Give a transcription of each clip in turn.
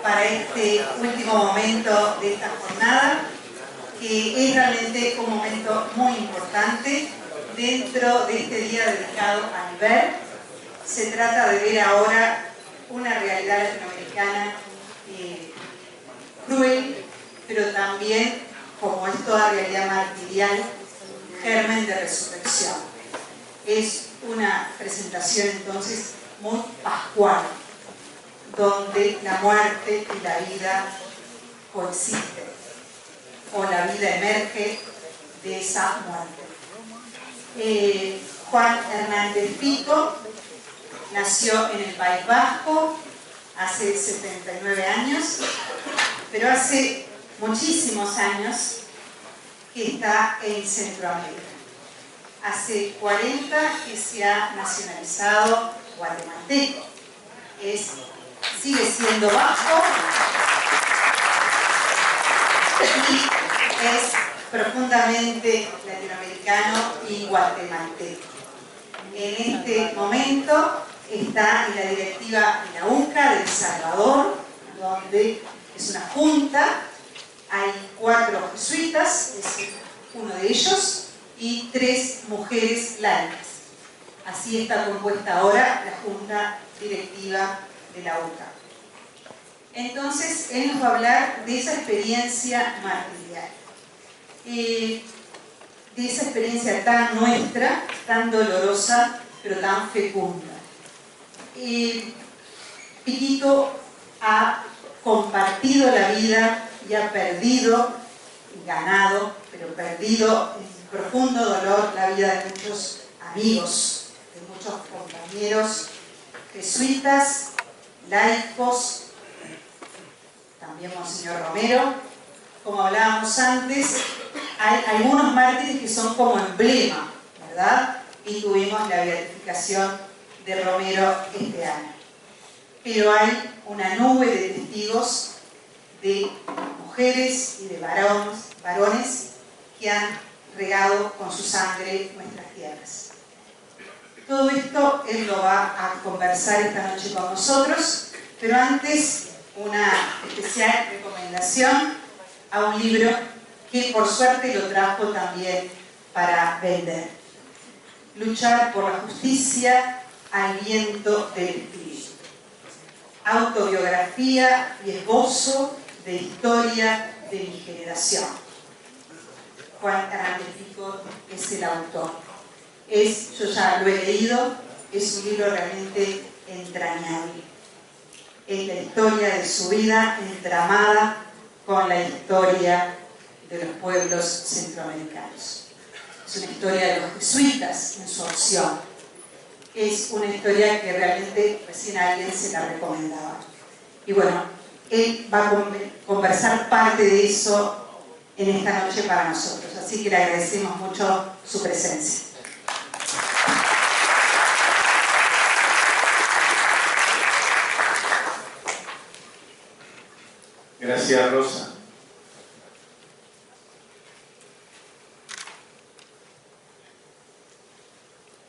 para este último momento de esta jornada, que es realmente un momento muy importante dentro de este día dedicado al ver. Se trata de ver ahora una realidad latinoamericana cruel, pero también, como es toda realidad martirial, germen de resurrección. Es una presentación entonces muy pascual, donde la muerte y la vida coexisten, o la vida emerge de esa muerte. Juan Hernández Pico nació en el País Vasco hace 79 años, pero hace muchísimos años que está en Centroamérica. Hace 40 que se ha nacionalizado guatemalteco. Sigue siendo vasco y es profundamente latinoamericano y guatemalteco. En este momento está en la directiva de la UNCA de El Salvador, donde es una junta, hay 4 jesuitas, es uno de ellos, y 3 mujeres laicas. Así está compuesta ahora la junta directiva de la UNCA. Entonces, él nos va a hablar de esa experiencia martirial, de esa experiencia tan nuestra, tan dolorosa, pero tan fecunda. Piquito ha compartido la vida y ha perdido, ganado, pero perdido en profundo dolor la vida de muchos amigos, de muchos compañeros jesuitas, laicos, también Monseñor Romero. Como hablábamos antes, hay algunos mártires que son como emblema, ¿verdad? Y tuvimos la beatificación de Romero este año. Pero hay una nube de testigos de mujeres y de varones que han regado con su sangre nuestras tierras. Todo esto él lo va a conversar esta noche con nosotros, pero antes una especial recomendación a un libro que por suerte lo trajo también para vender. Luchar por la justicia al viento del espíritu. Autobiografía y esbozo de historia de mi generación. Juan Hernández Pico es el autor. Yo ya lo he leído, es un libro realmente entrañable. Es la historia de su vida entramada con la historia de los pueblos centroamericanos. Es una historia de los jesuitas en su opción. Es una historia que realmente recién a alguien se la recomendaba. Y bueno, él va a conversar parte de eso en esta noche para nosotros. Así que le agradecemos mucho su presencia. Gracias, Rosa.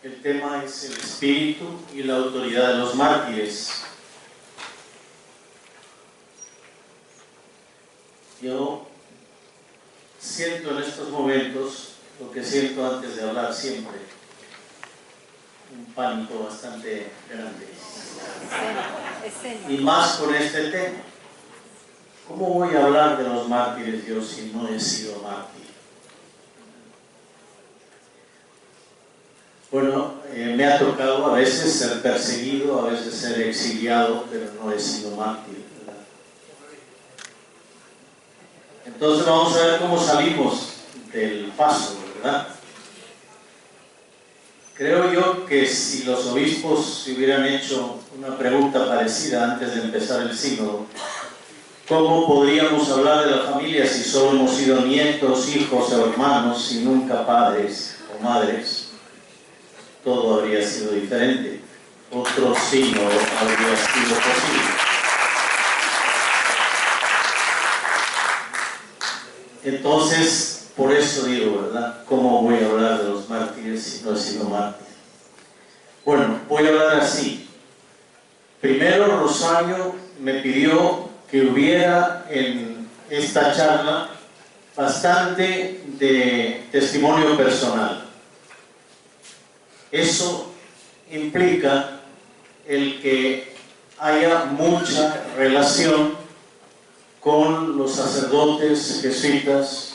El tema es el espíritu y la autoridad de los mártires. Yo siento en estos momentos lo que siento antes de hablar siempre, un pánico bastante grande. Y más con este tema. ¿Cómo voy a hablar de los mártires yo si no he sido mártir? Bueno, me ha tocado a veces ser perseguido, a veces ser exiliado, pero no he sido mártir, ¿verdad? Entonces vamos a ver cómo salimos del paso, ¿verdad? Creo yo que si los obispos se hubieran hecho una pregunta parecida antes de empezar el sínodo, ¿cómo podríamos hablar de la familia si solo hemos sido nietos, hijos o hermanos y nunca padres o madres? Todo habría sido diferente. Otro signo habría sido posible. Entonces, por eso digo, ¿verdad? ¿Cómo voy a hablar de los mártires si no he sido mártir? Bueno, voy a hablar así. Primero, Rosario me pidió que hubiera en esta charla bastante de testimonio personal. Eso implica el que haya mucha relación con los sacerdotes jesuitas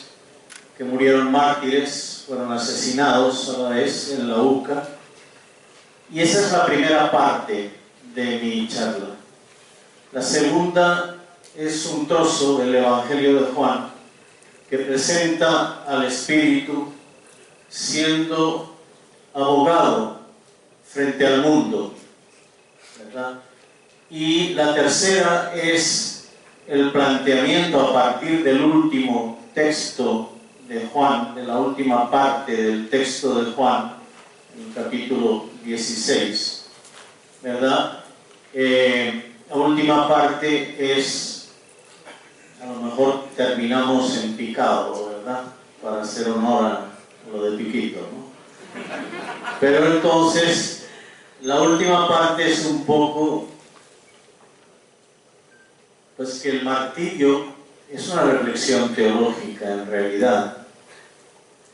que murieron mártires, fueron asesinados a la vez en la UCA. Y esa es la primera parte de mi charla. La segunda es un trozo del Evangelio de Juan que presenta al Espíritu siendo abogado frente al mundo, ¿verdad? Y la tercera es el planteamiento a partir del último texto de Juan, de la última parte del texto de Juan, en el capítulo 16, ¿verdad? La última parte es, a lo mejor terminamos en picado, ¿verdad? Para hacer honor a lo de Piquito, ¿no? Pero entonces, la última parte es un poco, pues que el martirio es una reflexión teológica en realidad.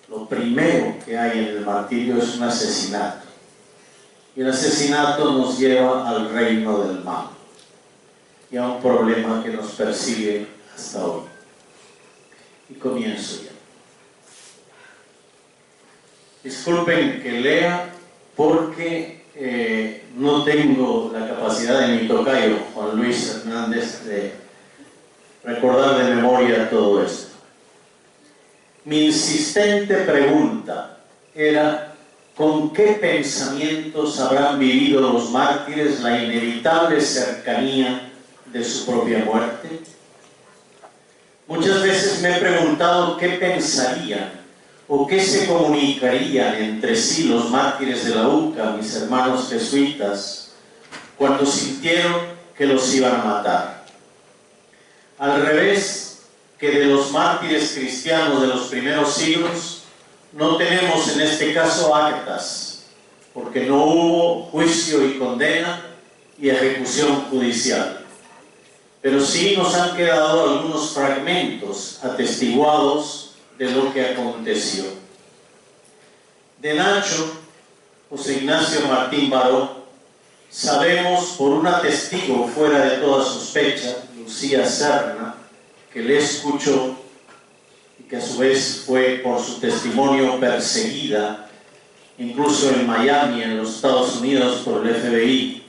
Lo primero que hay en el martirio es un asesinato. Y el asesinato nos lleva al reino del mal y a un problema que nos persigue hasta hoy. Y comienzo ya. Disculpen que lea porque no tengo la capacidad de mi tocayo, Juan Luis Hernández, de recordar de memoria todo esto. Mi insistente pregunta era: ¿con qué pensamientos habrán vivido los mártires la inevitable cercanía de su propia muerte? Muchas veces me he preguntado qué pensarían o qué se comunicarían entre sí los mártires de la UCA, mis hermanos jesuitas, cuando sintieron que los iban a matar. Al revés que de los mártires cristianos de los primeros siglos, no tenemos en este caso actas, porque no hubo juicio y condena y ejecución judicial. Pero sí nos han quedado algunos fragmentos atestiguados de lo que aconteció. De Nacho, José Ignacio Martín Baró, sabemos por una testigo fuera de toda sospecha, Lucía Serna, que le escuchó y que a su vez fue por su testimonio perseguida, incluso en Miami, en los Estados Unidos, por el FBI,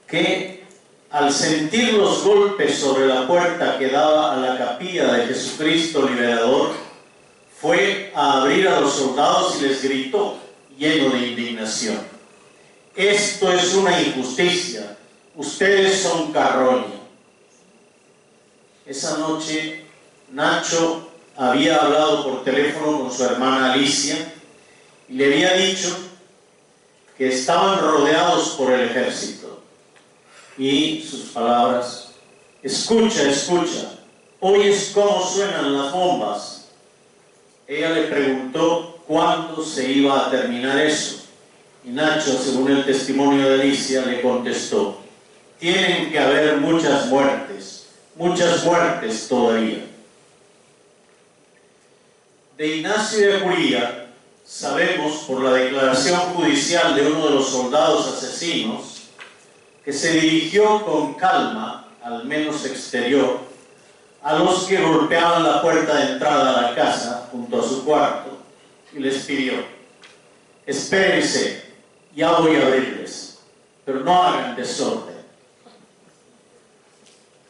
que al sentir los golpes sobre la puerta que daba a la capilla de Jesucristo Liberador, fue a abrir a los soldados y les gritó, lleno de indignación: esto es una injusticia, ustedes son carroña. Esa noche Nacho había hablado por teléfono con su hermana Alicia y le había dicho que estaban rodeados por el ejército. Y sus palabras: escucha, escucha, ¿oyes cómo suenan las bombas? Ella le preguntó cuándo se iba a terminar eso. Y Nacho, según el testimonio de Alicia, le contestó: tienen que haber muchas muertes todavía. De Ignacio de Acuría sabemos, por la declaración judicial de uno de los soldados asesinos, que se dirigió con calma, al menos exterior, a los que golpeaban la puerta de entrada a la casa junto a su cuarto y les pidió: espérense, ya voy a abrirles, pero no hagan desorden.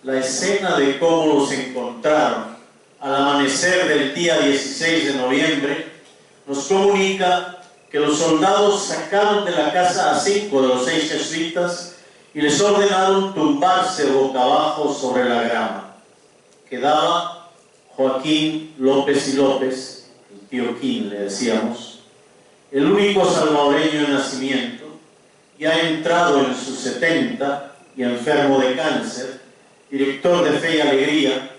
La escena de cómo los encontraron al amanecer del día 16 de noviembre nos comunica que los soldados sacaron de la casa a 5 de los 6 jesuitas y les ordenaron tumbarse boca abajo sobre la grama. Quedaba Joaquín López y López, el tío Quín le decíamos, el único salvadoreño de nacimiento, ya entrado en sus 70 y enfermo de cáncer, director de Fe y Alegría,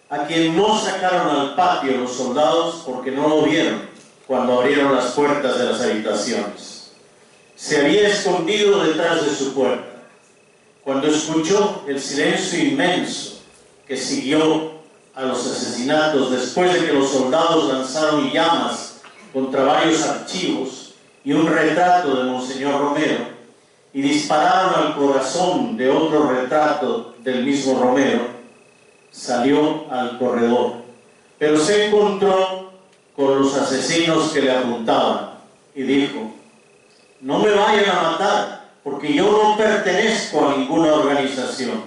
a quien no sacaron al patio los soldados porque no lo vieron cuando abrieron las puertas de las habitaciones. Se había escondido detrás de su puerta. Cuando escuchó el silencio inmenso que siguió a los asesinatos después de que los soldados lanzaron llamas contra varios archivos y un retrato de Monseñor Romero y dispararon al corazón de otro retrato del mismo Romero, salió al corredor, pero se encontró con los asesinos que le apuntaban y dijo: no me vayan a matar, porque yo no pertenezco a ninguna organización.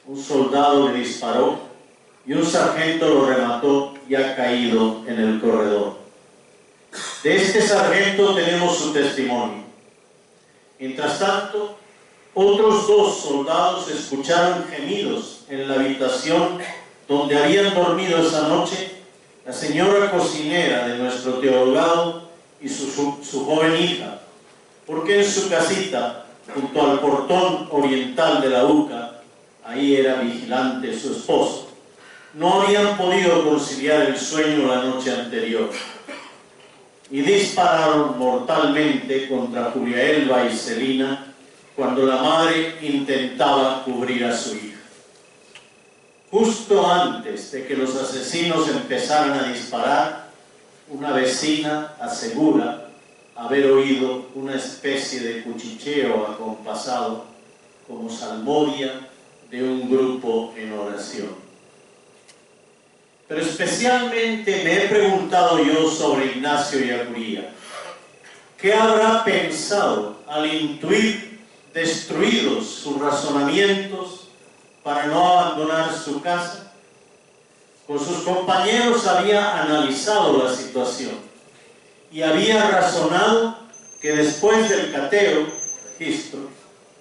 Un soldado le disparó y un sargento lo remató ya caído en el corredor. De este sargento tenemos su testimonio. Mientras tanto, otros 2 soldados escucharon gemidos en la habitación donde habían dormido esa noche la señora cocinera de nuestro teologado y su joven hija, porque en su casita, junto al portón oriental de la UCA, ahí era vigilante su esposo, no habían podido conciliar el sueño la noche anterior y dispararon mortalmente contra Julia Elba y Celina cuando la madre intentaba cubrir a su hija. Justo antes de que los asesinos empezaran a disparar, una vecina asegura haber oído una especie de cuchicheo acompasado como salmodia de un grupo en oración. Pero especialmente me he preguntado yo sobre Ignacio Ellacuría. ¿Qué habrá pensado al intuir destruidos sus razonamientos para no abandonar su casa? Con sus compañeros había analizado la situación y había razonado que después del cateo, registro,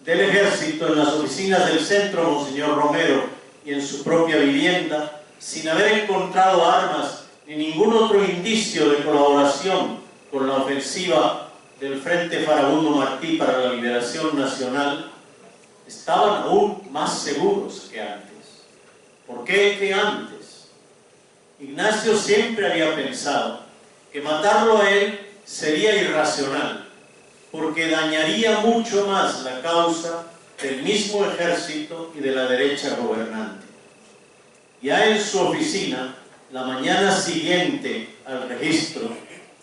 del ejército en las oficinas del centro Monseñor Romero y en su propia vivienda, sin haber encontrado armas ni ningún otro indicio de colaboración con la ofensiva del Frente Farabundo Martí para la Liberación Nacional, estaban aún más seguros que antes. ¿Por qué que antes? Ignacio siempre había pensado que matarlo a él sería irracional, porque dañaría mucho más la causa del mismo ejército y de la derecha gobernante. Ya en su oficina, la mañana siguiente al registro,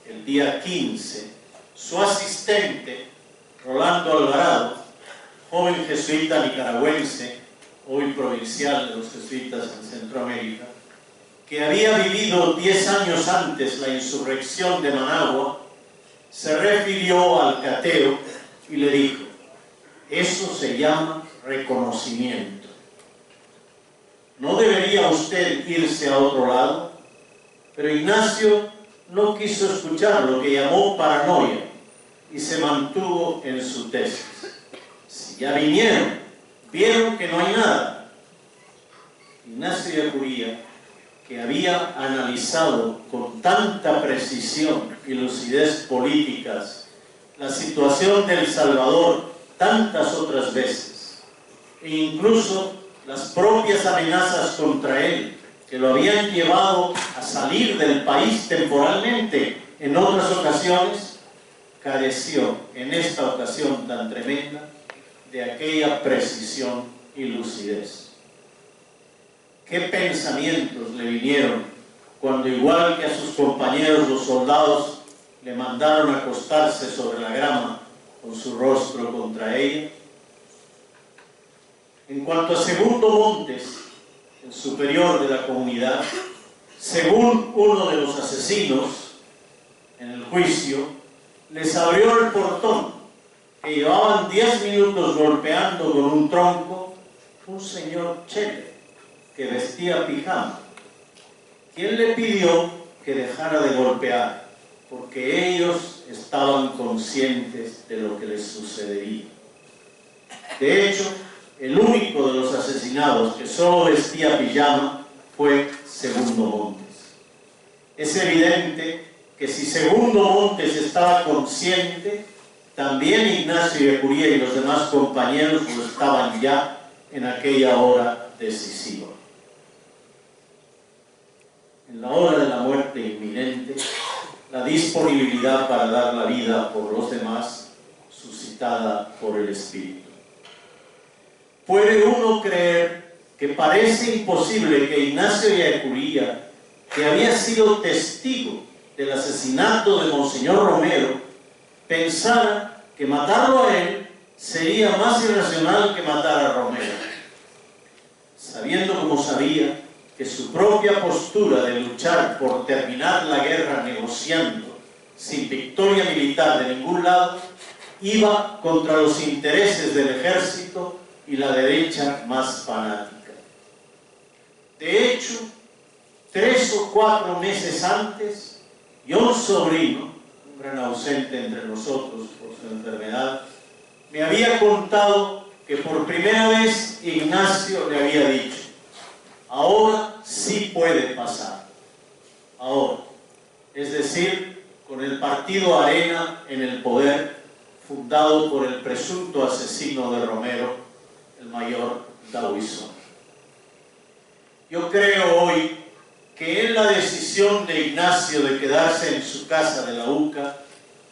el día 15, su asistente, Rolando Alvarado, joven jesuita nicaragüense, hoy provincial de los jesuitas en Centroamérica, que había vivido 10 años antes la insurrección de Managua, se refirió al cateo y le dijo: eso se llama reconocimiento. ¿No debería usted irse a otro lado? Pero Ignacio no quiso escuchar lo que llamó paranoia y se mantuvo en su tesis. Si ya vinieron, vieron que no hay nada. Ignacio Ellacuría, que había analizado con tanta precisión y lucidez políticas la situación de El Salvador tantas otras veces, e incluso las propias amenazas contra él, que lo habían llevado a salir del país temporalmente en otras ocasiones, careció en esta ocasión tan tremenda de aquella precisión y lucidez. ¿Qué pensamientos le vinieron cuando, igual que a sus compañeros los soldados, le mandaron acostarse sobre la grama con su rostro contra ella? En cuanto a Segundo Montes, el superior de la comunidad, según uno de los asesinos, en el juicio, les abrió el portón, que llevaban 10 minutos golpeando con un tronco, un señor Chele, que vestía pijama, quien le pidió que dejara de golpear, porque ellos estaban conscientes de lo que les sucedería. De hecho, el único de los asesinados que solo vestía pijama fue Segundo Montes. Es evidente que si Segundo Montes estaba consciente, también Ignacio Ellacuría y los demás compañeros lo estaban ya en aquella hora decisiva. En la hora de la muerte inminente, la disponibilidad para dar la vida por los demás, suscitada por el Espíritu. ¿Puede uno creer que parece imposible que Ignacio de Ecuría, que había sido testigo del asesinato de Monseñor Romero, pensara que matarlo a él sería más irracional que matar a Romero. Sabiendo como sabía que su propia postura de luchar por terminar la guerra negociando, sin victoria militar de ningún lado, iba contra los intereses del ejército y la derecha más fanática. De hecho, 3 o 4 meses antes, John Sobrino, un gran ausente entre nosotros por su enfermedad, me había contado que por primera vez Ignacio le había dicho: ahora sí puede pasar. Ahora. Es decir, con el partido Arena en el poder, fundado por el presunto asesino de Romero, el mayor Dauison. Yo creo hoy que en la decisión de Ignacio de quedarse en su casa de la UCA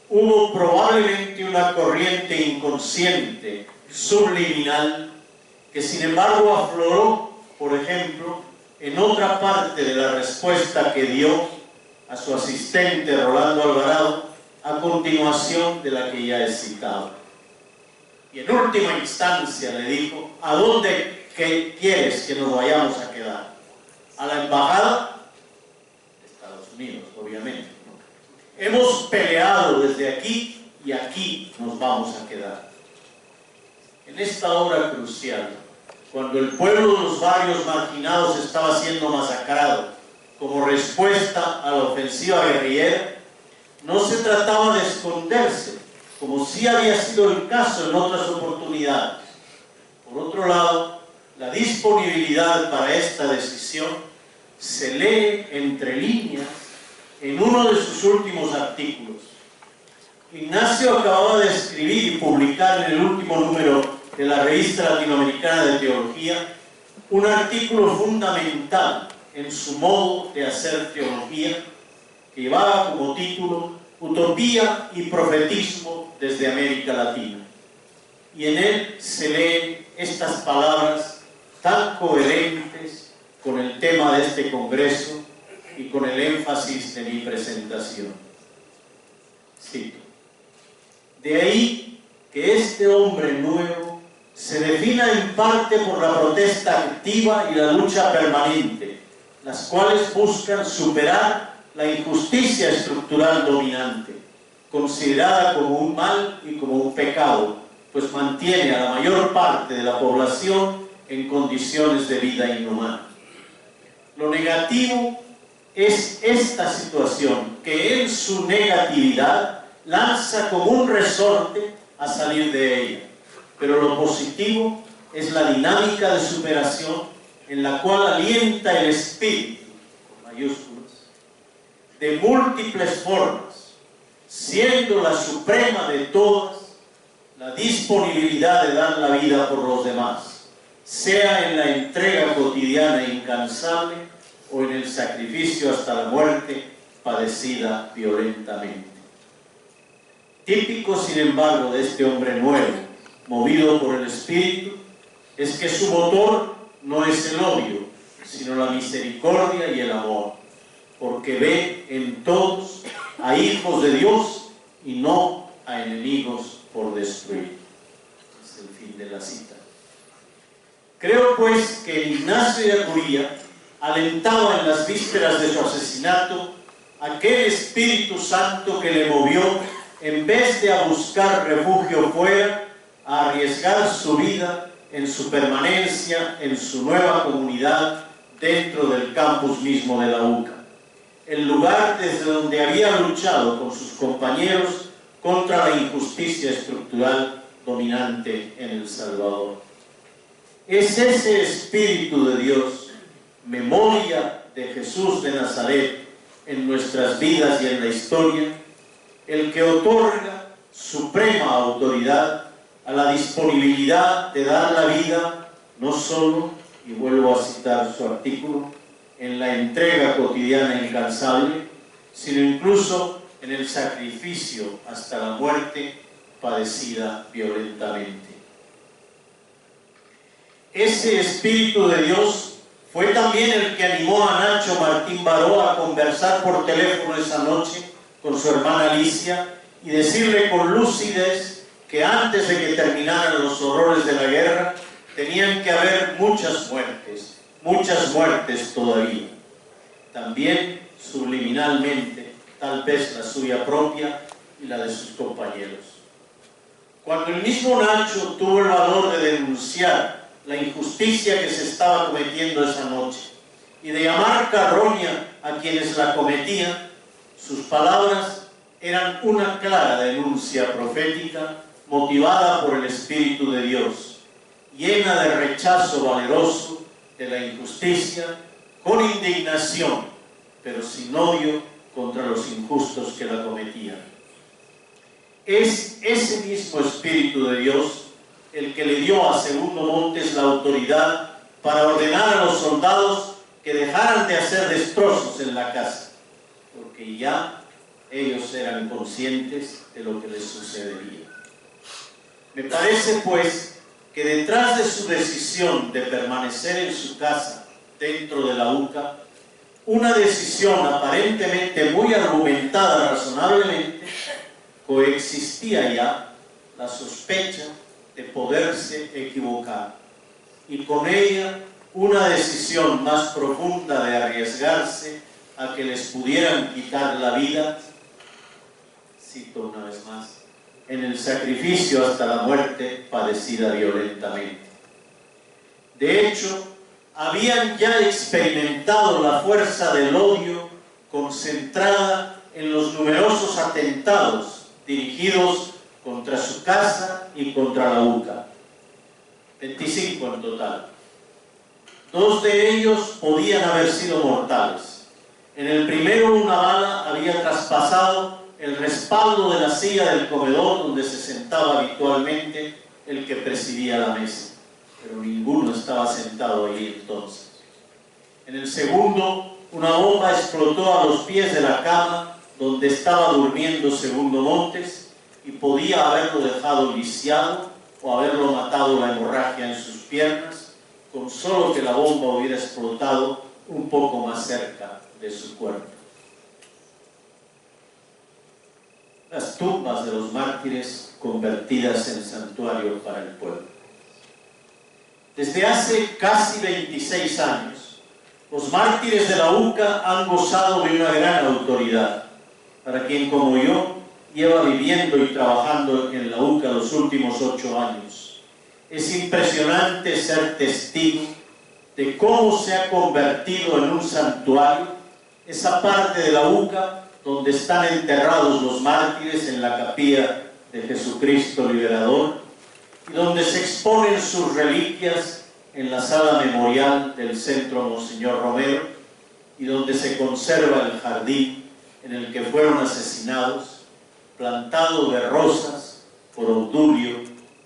hubo probablemente una corriente inconsciente, subliminal, que sin embargo afloró, por ejemplo, en otra parte de la respuesta que dio a su asistente Rolando Alvarado a continuación de la que ya he citado. Y en última instancia le dijo: ¿a dónde quieres que nos vayamos a quedar? ¿A la embajada? De Estados Unidos, obviamente, ¿no? Hemos peleado desde aquí y aquí nos vamos a quedar. En esta hora crucial, cuando el pueblo de los barrios marginados estaba siendo masacrado como respuesta a la ofensiva guerrillera, no se trataba de esconderse, como sí había sido el caso en otras oportunidades. Por otro lado, la disponibilidad para esta decisión se lee entre líneas en uno de sus últimos artículos. Ignacio acababa de escribir y publicar en el último número de la Revista Latinoamericana de Teología un artículo fundamental en su modo de hacer teología, que llevaba como título Utopía y Profetismo desde América Latina. Y en él se leen estas palabras tan coherentes con el tema de este congreso y con el énfasis de mi presentación. Cito: de ahí que este hombre nuevo se defina en parte por la protesta activa y la lucha permanente, las cuales buscan superar la injusticia estructural dominante, considerada como un mal y como un pecado, pues mantiene a la mayor parte de la población en condiciones de vida inhumana. Lo negativo es esta situación que en su negatividad lanza como un resorte a salir de ella, pero lo positivo es la dinámica de superación en la cual alienta el espíritu, con mayúsculas, de múltiples formas, siendo la suprema de todas la disponibilidad de dar la vida por los demás, sea en la entrega cotidiana e incansable o en el sacrificio hasta la muerte padecida violentamente. Típico, sin embargo, de este hombre nuevo, movido por el Espíritu, es que su motor no es el odio, sino la misericordia y el amor, porque ve en todos a hijos de Dios y no a enemigos por destruir. Es el fin de la cita. Creo pues que Ignacio de Ecuría alentaba en las vísperas de su asesinato aquel Espíritu Santo que le movió, en vez de a buscar refugio fuera, a arriesgar su vida en su permanencia en su nueva comunidad dentro del campus mismo de la UCA, el lugar desde donde había luchado con sus compañeros contra la injusticia estructural dominante en El Salvador. Es ese Espíritu de Dios, memoria de Jesús de Nazaret en nuestras vidas y en la historia, el que otorga suprema autoridad a la disponibilidad de dar la vida, no solo, y vuelvo a citar su artículo, en la entrega cotidiana e incansable, sino incluso en el sacrificio hasta la muerte padecida violentamente. Ese Espíritu de Dios fue también el que animó a Nacho Martín Baró a conversar por teléfono esa noche con su hermana Alicia y decirle con lucidez que antes de que terminaran los horrores de la guerra tenían que haber muchas muertes todavía. También subliminalmente, tal vez la suya propia y la de sus compañeros. Cuando el mismo Nacho tuvo el valor de denunciar la injusticia que se estaba cometiendo esa noche y de llamar carroña a quienes la cometían, sus palabras eran una clara denuncia profética motivada por el Espíritu de Dios, llena de rechazo valeroso de la injusticia, con indignación, pero sin odio contra los injustos que la cometían. Es ese mismo Espíritu de Dios el que le dio a Segundo Montes la autoridad para ordenar a los soldados que dejaran de hacer destrozos en la casa, porque ya ellos eran conscientes de lo que les sucedería. Me parece, pues, que detrás de su decisión de permanecer en su casa dentro de la UCA, una decisión aparentemente muy argumentada razonablemente, coexistía ya la sospecha de poderse equivocar, y con ella una decisión más profunda de arriesgarse a que les pudieran quitar la vida, cito una vez más, en el sacrificio hasta la muerte padecida violentamente. De hecho, habían ya experimentado la fuerza del odio concentrada en los numerosos atentados dirigidos contra su casa y contra la UCA. 25 en total. 2 de ellos podían haber sido mortales. En el primero, una bala había traspasado el respaldo de la silla del comedor donde se sentaba habitualmente el que presidía la mesa, pero ninguno estaba sentado allí entonces. En el segundo, una bomba explotó a los pies de la cama donde estaba durmiendo Segundo Montes y podía haberlo dejado lisiado o haberlo matado la hemorragia en sus piernas, con solo que la bomba hubiera explotado un poco más cerca de su cuerpo. Las tumbas de los mártires convertidas en santuario para el pueblo. Desde hace casi 26 años, los mártires de la UCA han gozado de una gran autoridad. Para quien como yo lleva viviendo y trabajando en la UCA los últimos 8 años, es impresionante ser testigo de cómo se ha convertido en un santuario esa parte de la UCA donde están enterrados los mártires en la capilla de Jesucristo Liberador y donde se exponen sus reliquias en la sala memorial del Centro Monseñor Romero y donde se conserva el jardín en el que fueron asesinados, plantado de rosas por Obdulio,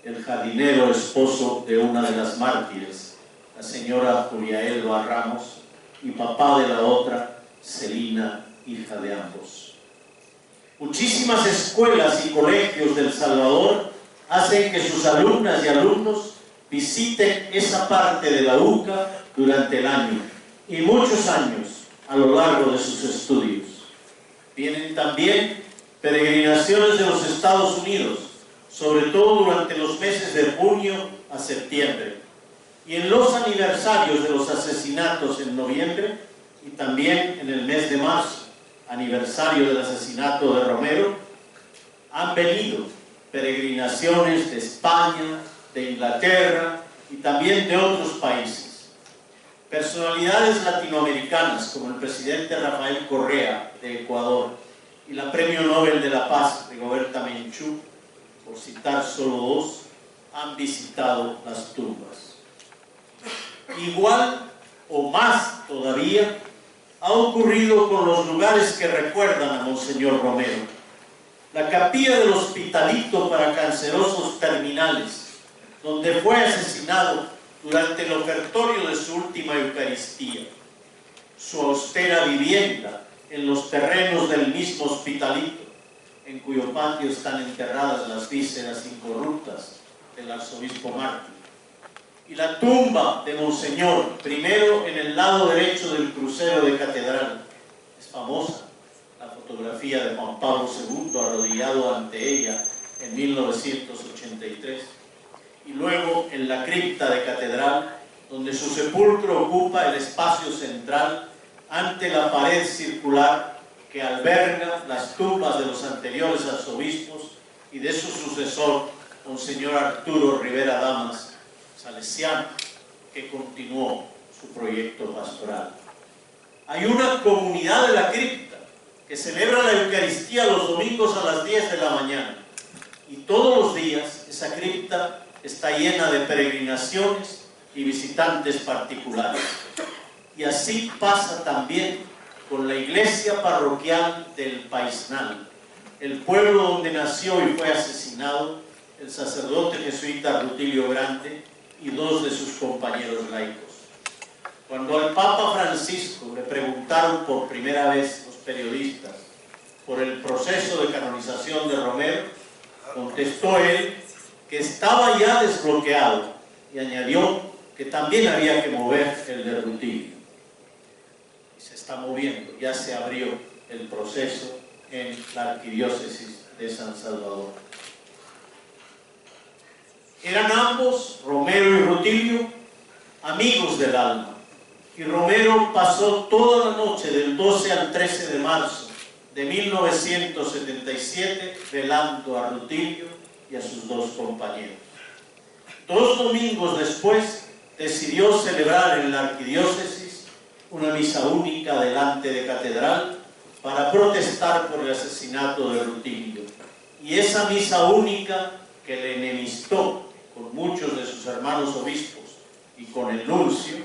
el jardinero esposo de una de las mártires, la señora Julia Elba Ramos, y papá de la otra, Celina, hija de ambos. Muchísimas escuelas y colegios del Salvador hacen que sus alumnas y alumnos visiten esa parte de la UCA durante el año y muchos años a lo largo de sus estudios. Vienen también peregrinaciones de los Estados Unidos, sobre todo durante los meses de junio a septiembre, y en los aniversarios de los asesinatos en noviembre y también en el mes de marzo, aniversario del asesinato de Romero, han venido peregrinaciones de España, de Inglaterra y también de otros países. Personalidades latinoamericanas como el presidente Rafael Correa de Ecuador y la Premio Nobel de la Paz Rigoberta Menchú, por citar solo 2, han visitado las tumbas. Igual o más todavía ha ocurrido con los lugares que recuerdan a Monseñor Romero. La capilla del Hospitalito para Cancerosos Terminales, donde fue asesinado durante el ofertorio de su última Eucaristía. Su austera vivienda en los terrenos del mismo Hospitalito, en cuyo patio están enterradas las vísceras incorruptas del arzobispo mártir. y la tumba de Monseñor, primero en el lado derecho del crucero de catedral. Es famosa la fotografía de Juan Pablo II arrodillado ante ella en 1983. Y luego en la cripta de catedral, donde su sepulcro ocupa el espacio central ante la pared circular que alberga las tumbas de los anteriores arzobispos y de su sucesor, Monseñor Arturo Rivera Damas, salesiano, que continuó su proyecto pastoral. Hay una comunidad de la cripta que celebra la Eucaristía los domingos a las 10 de la mañana, y todos los días esa cripta está llena de peregrinaciones y visitantes particulares. Y así pasa también con la iglesia parroquial del Paisnal, el pueblo donde nació y fue asesinado el sacerdote jesuita Rutilio Grande y dos de sus compañeros laicos. Cuando al Papa Francisco le preguntaron por primera vez los periodistas por el proceso de canonización de Romero, contestó él que estaba ya desbloqueado y añadió que también había que mover el de Rutilio. Y se está moviendo, ya se abrió el proceso en la arquidiócesis de San Salvador. Eran ambos, Romero y Rutilio, amigos del alma, y Romero pasó toda la noche del 12 al 13 de marzo de 1977 velando a Rutilio y a sus dos compañeros. 2 domingos después decidió celebrar en la arquidiócesis una misa única delante de catedral para protestar por el asesinato de Rutilio. Y esa misa única, que le enemistó con muchos de sus hermanos obispos y con el nuncio,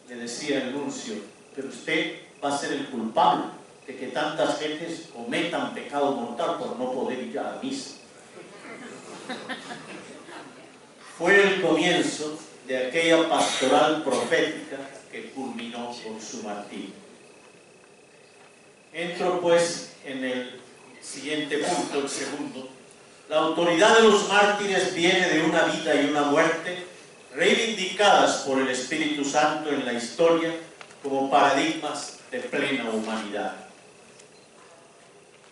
le decía el nuncio: pero usted va a ser el culpable de que tantas gentes cometan pecado mortal por no poder ir a la misa. Fue el comienzo de aquella pastoral profética que culminó con su martirio. Entro pues en el siguiente punto, el segundo. La autoridad de los mártires viene de una vida y una muerte reivindicadas por el Espíritu Santo en la historia como paradigmas de plena humanidad.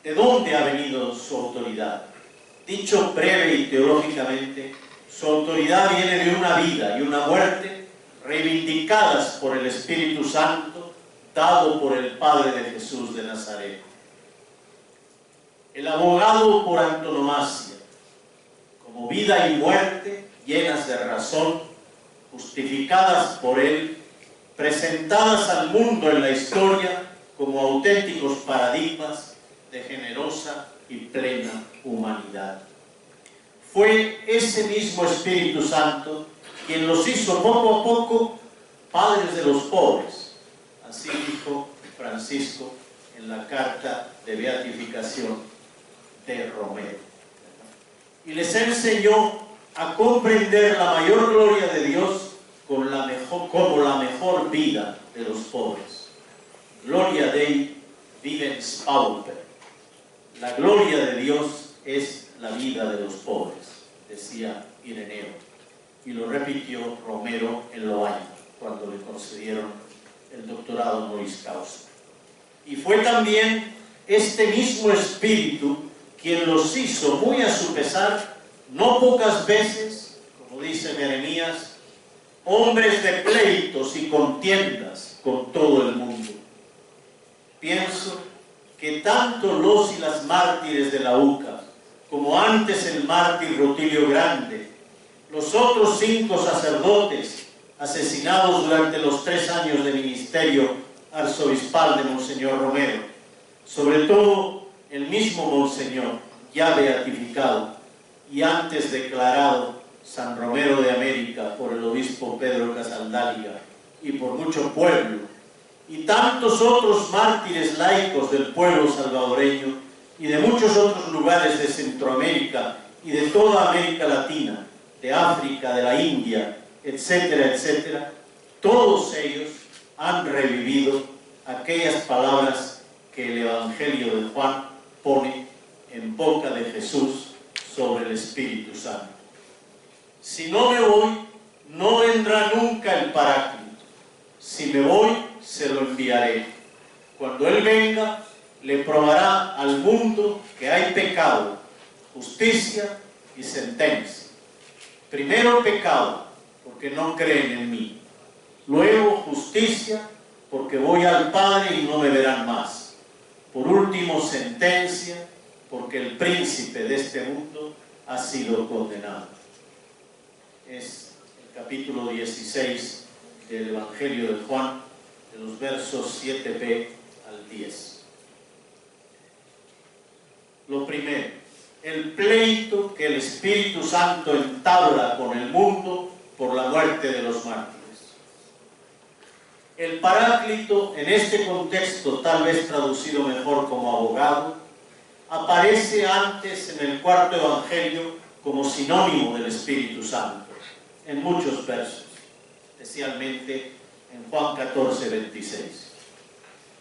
¿De dónde ha venido su autoridad? Dicho breve y teológicamente, su autoridad viene de una vida y una muerte reivindicadas por el Espíritu Santo, dado por el Padre de Jesús de Nazaret. El abogado por antonomasia, como vida y muerte llenas de razón, justificadas por él, presentadas al mundo en la historia como auténticos paradigmas de generosa y plena humanidad. Fue ese mismo Espíritu Santo quien los hizo poco a poco padres de los pobres. Así dijo Francisco en la carta de beatificación de Romero. Y les enseñó a comprender la mayor gloria de Dios como la mejor vida de los pobres. Gloria Dei vivens pauper. La gloria de Dios es la vida de los pobres, decía Ireneo. Y lo repitió Romero en Lovaina, cuando le concedieron el doctorado honoris causa. Y fue también este mismo Espíritu quien los hizo, muy a su pesar, no pocas veces, como dice Jeremías, hombres de pleitos y contiendas con todo el mundo. Pienso que tanto los y las mártires de la UCA, como antes el mártir Rutilio Grande, los otros 5 sacerdotes asesinados durante los 3 años de ministerio arzobispal de Monseñor Romero, sobre todo el mismo Monseñor, ya beatificado y antes declarado San Romero de América por el obispo Pedro Casaldáliga y por mucho pueblo, y tantos otros mártires laicos del pueblo salvadoreño y de muchos otros lugares de Centroamérica y de toda América Latina, de África, de la India, etcétera, etcétera, todos ellos han revivido aquellas palabras que el Evangelio de Juan pone en boca de Jesús sobre el Espíritu Santo. Si no me voy, no vendrá nunca el Paráclito. Si me voy, se lo enviaré. Cuando Él venga, le probará al mundo que hay pecado, justicia y sentencia. Primero pecado, porque no creen en mí. Luego justicia, porque voy al Padre y no me verán más. Por último, sentencia, porque el príncipe de este mundo ha sido condenado. Es el capítulo 16 del Evangelio de Juan, de los versos 7b al 10. Lo primero, el pleito que el Espíritu Santo entabla con el mundo por la muerte de los mártires. El Paráclito, en este contexto tal vez traducido mejor como abogado, aparece antes en el cuarto Evangelio como sinónimo del Espíritu Santo, en muchos versos, especialmente en Juan 14, 26.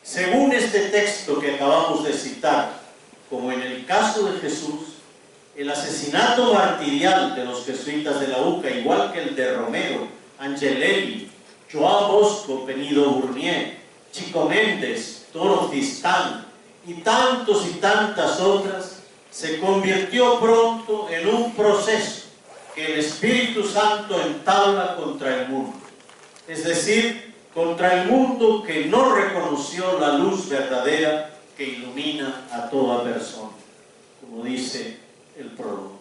Según este texto que acabamos de citar, como en el caso de Jesús, el asesinato martirial de los jesuitas de la UCA, igual que el de Romero, Angelelli, Joan Bosco, Penido Burnier, Chico Méndez, Toro Fistán y tantas otras, se convirtió pronto en un proceso que el Espíritu Santo entabla contra el mundo. Es decir, contra el mundo que no reconoció la luz verdadera que ilumina a toda persona, como dice el prólogo.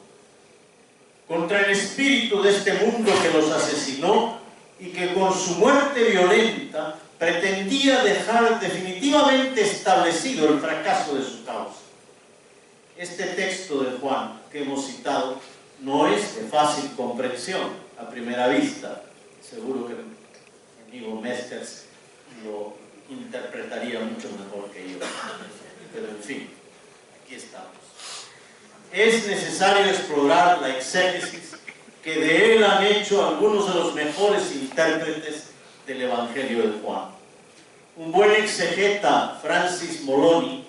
Contra el espíritu de este mundo que los asesinó y que con su muerte violenta pretendía dejar definitivamente establecido el fracaso de su causa. Este texto de Juan que hemos citado no es de fácil comprensión a primera vista. Seguro que mi amigo Mesters lo interpretaría mucho mejor que yo. Pero en fin, aquí estamos. Es necesario explorar la exégesis que de él han hecho algunos de los mejores intérpretes del Evangelio de Juan. Un buen exegeta, Francis Moloney,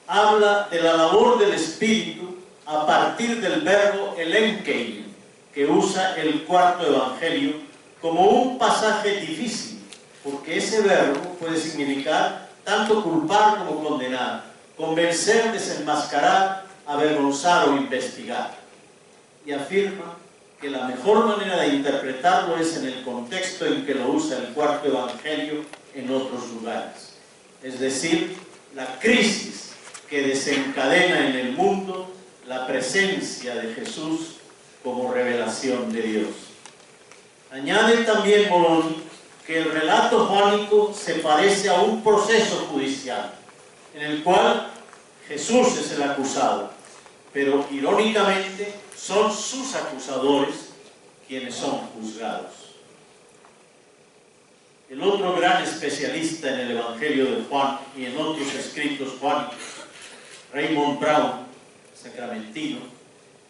habla de la labor del Espíritu a partir del verbo elenkein, que usa el cuarto Evangelio como un pasaje difícil, porque ese verbo puede significar tanto culpar como condenar, convencer, desenmascarar, avergonzar o investigar. Y afirma que la mejor manera de interpretarlo es en el contexto en que lo usa el cuarto Evangelio en otros lugares. Es decir, la crisis que desencadena en el mundo la presencia de Jesús como revelación de Dios. Añade también Moloney que el relato juánico se parece a un proceso judicial, en el cual Jesús es el acusado, pero irónicamente son sus acusadores quienes son juzgados. El otro gran especialista en el Evangelio de Juan y en otros escritos juánicos, Raymond Brown, sacramentino,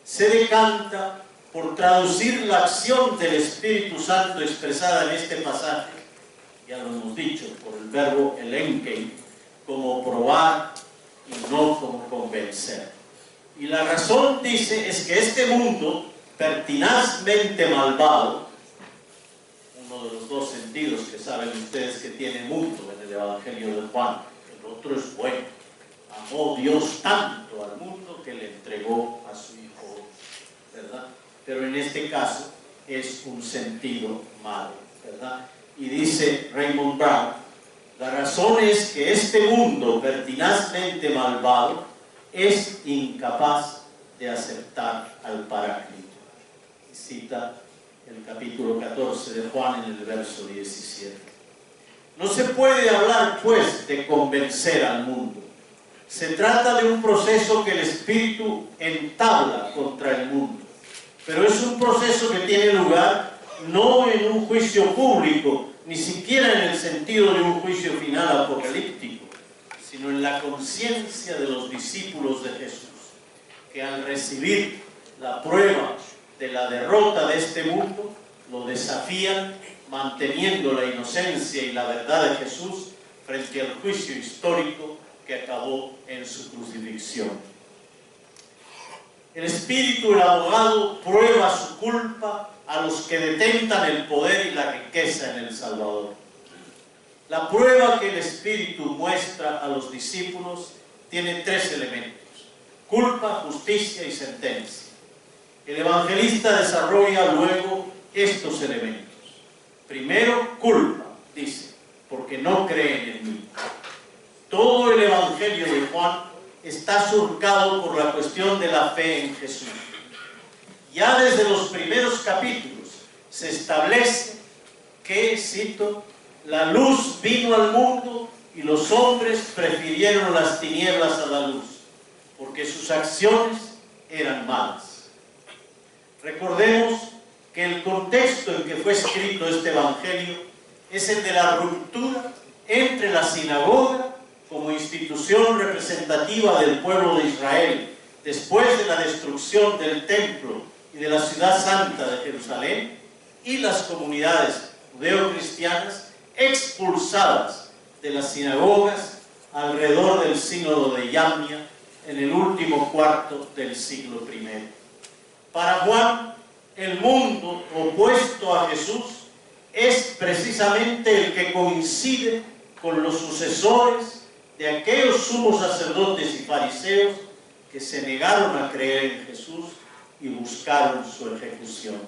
se decanta por traducir la acción del Espíritu Santo expresada en este pasaje, ya lo hemos dicho, por el verbo elenkein, como probar y no como convencer. Y la razón, dice, es que este mundo pertinazmente malvado, uno de los dos sentidos que saben ustedes que tiene mundo en el Evangelio de Juan, el otro es bueno. Amó Dios tanto al mundo que le entregó a su Hijo, ¿verdad? Pero en este caso es un sentido malo, ¿verdad? Y dice Raymond Brown, la razón es que este mundo pertinazmente malvado es incapaz de aceptar al Paráclito. Y cita el capítulo 14 de Juan en el verso 17. No se puede hablar, pues, de convencer al mundo. Se trata de un proceso que el Espíritu entabla contra el mundo. Pero es un proceso que tiene lugar no en un juicio público, ni siquiera en el sentido de un juicio final apocalíptico, sino en la conciencia de los discípulos de Jesús, que al recibir la prueba de la derrota de este mundo, lo desafían manteniendo la inocencia y la verdad de Jesús frente al juicio histórico que acabó en su crucifixión. El Espíritu, el abogado, prueba su culpa a los que detentan el poder y la riqueza en El Salvador. La prueba que el Espíritu muestra a los discípulos tiene tres elementos: culpa, justicia y sentencia. El evangelista desarrolla luego estos elementos. Primero, culpa, dice, porque no creen en mí. Todo el Evangelio de Juan está surcado por la cuestión de la fe en Jesús. Ya desde los primeros capítulos se establece que, cito, la luz vino al mundo y los hombres prefirieron las tinieblas a la luz, porque sus acciones eran malas. Recordemos que el contexto en que fue escrito este Evangelio es el de la ruptura entre la sinagoga como institución representativa del pueblo de Israel después de la destrucción del templo y de la ciudad santa de Jerusalén, y las comunidades judeo-cristianas expulsadas de las sinagogas alrededor del sínodo de Yamnia en el último cuarto del siglo I. Para Juan, el mundo opuesto a Jesús es precisamente el que coincide con los sucesores de aquellos sumos sacerdotes y fariseos que se negaron a creer en Jesús y buscaron su ejecución.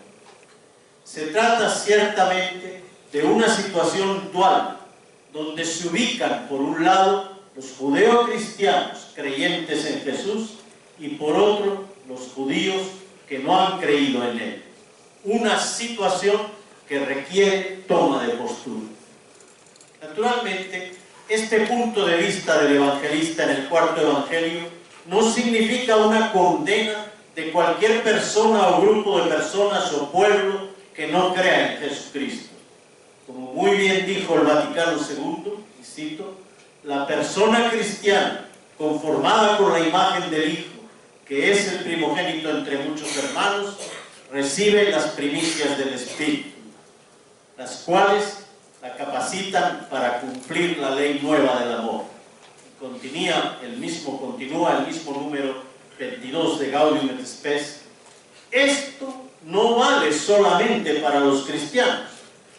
Se trata ciertamente de una situación dual, donde se ubican por un lado los judeocristianos creyentes en Jesús y por otro los judíos que no han creído en él. Una situación que requiere toma de postura. Naturalmente, este punto de vista del evangelista en el cuarto evangelio no significa una condena de cualquier persona o grupo de personas o pueblo que no crea en Jesucristo. Como muy bien dijo el Vaticano II, y cito, la persona cristiana conformada con la imagen del Hijo, que es el primogénito entre muchos hermanos, recibe las primicias del Espíritu, las cuales la capacitan para cumplir la ley nueva del amor. Continúa el mismo número 22 de Gaudium et Spes. Esto no vale solamente para los cristianos,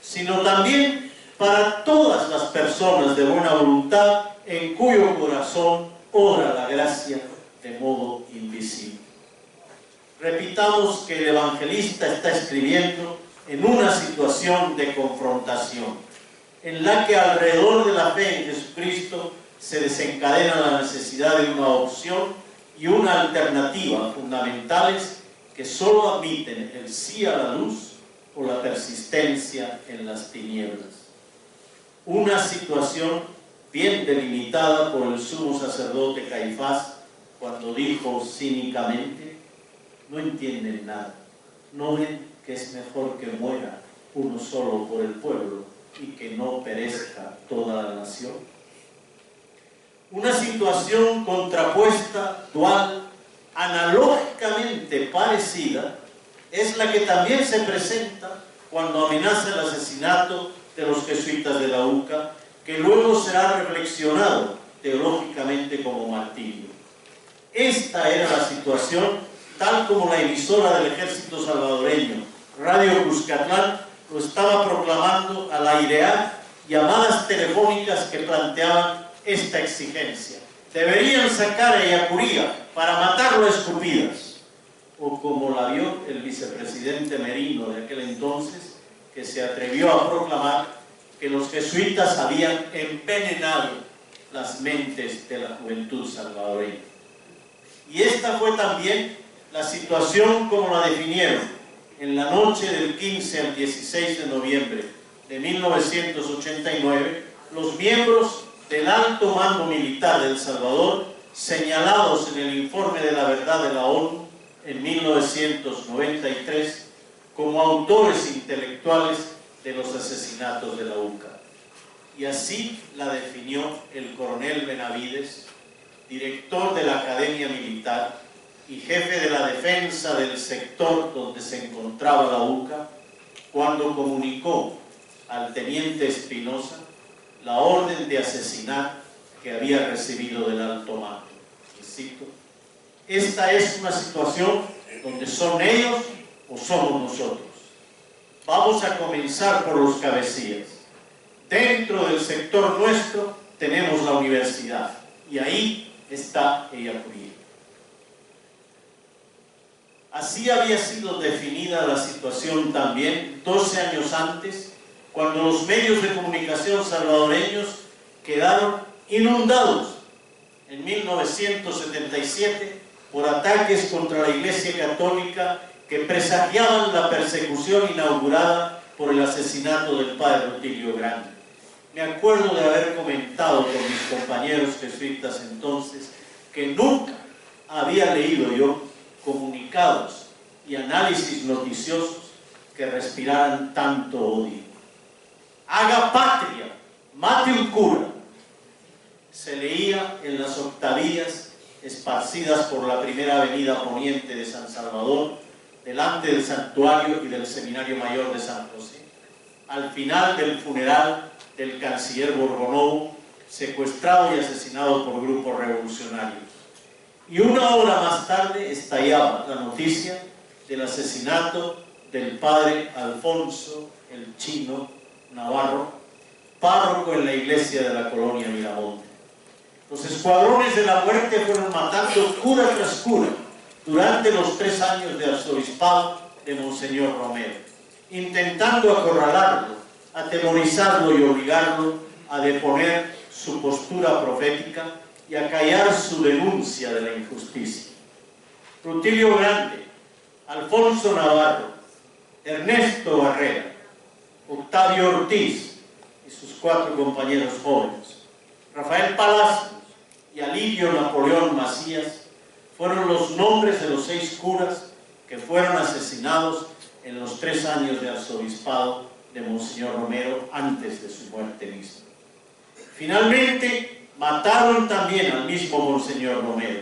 sino también para todas las personas de buena voluntad en cuyo corazón obra la gracia de modo invisible. Repitamos que el evangelista está escribiendo en una situación de confrontación, en la que alrededor de la fe en Jesucristo se desencadena la necesidad de una opción y una alternativa fundamentales que solo admiten el sí a la luz o la persistencia en las tinieblas. Una situación bien delimitada por el sumo sacerdote Caifás cuando dijo cínicamente: no entienden nada, no ven que es mejor que muera uno solo por el pueblo y que no perezca toda la nación. Una situación contrapuesta, dual, analógicamente parecida, es la que también se presenta cuando amenaza el asesinato de los jesuitas de la UCA, que luego será reflexionado teológicamente como martirio. Esta era la situación tal como la emisora del ejército salvadoreño, Radio Cuscatlán, lo estaba proclamando al airear llamadas telefónicas que planteaban esta exigencia: deberían sacar a Yacuría para matarlo a escupidas. O como la vio el vicepresidente Merino de aquel entonces, que se atrevió a proclamar que los jesuitas habían envenenado las mentes de la juventud salvadoreña. Y esta fue también la situación como la definieron en la noche del 15 al 16 de noviembre de 1989 los miembros del alto mando militar de El Salvador, señalados en el informe de la verdad de la ONU en 1993 como autores intelectuales de los asesinatos de la UCA. Y así la definió el coronel Benavides, director de la Academia Militar y jefe de la defensa del sector donde se encontraba la UCA, cuando comunicó al teniente Espinosa la orden de asesinar que había recibido del alto mando. Y cito: esta es una situación donde son ellos o somos nosotros. Vamos a comenzar por los cabecillas. Dentro del sector nuestro tenemos la universidad y ahí está Ellacuría. Así había sido definida la situación también 12 años antes, cuando los medios de comunicación salvadoreños quedaron inundados en 1977 por ataques contra la Iglesia Católica que presagiaban la persecución inaugurada por el asesinato del padre Rutilio Grande. Me acuerdo de haber comentado con mis compañeros jesuitas entonces que nunca había leído yo comunicados y análisis noticiosos que respiraran tanto odio. Haga patria, mate un cura, se leía en las octavillas esparcidas por la primera avenida poniente de San Salvador, delante del santuario y del Seminario Mayor de San José, al final del funeral del canciller Borgonovo, secuestrado y asesinado por grupos revolucionarios. Y una hora más tarde estallaba la noticia del asesinato del padre Alfonso el Chino Navarro, párroco en la iglesia de la colonia Miramonte. Los escuadrones de la muerte fueron matando cura tras cura durante los 3 años de arzobispado de Monseñor Romero, intentando acorralarlo, atemorizarlo y obligarlo a deponer su postura profética y a callar su denuncia de la injusticia. Rutilio Grande, Alfonso Navarro, Ernesto Barrera, Octavio Ortiz y sus 4 compañeros jóvenes, Rafael Palacios y Alirio Napoleón Macías, fueron los nombres de los 6 curas que fueron asesinados en los 3 años de arzobispado de Monseñor Romero antes de su muerte misma. Finalmente, mataron también al mismo Monseñor Romero.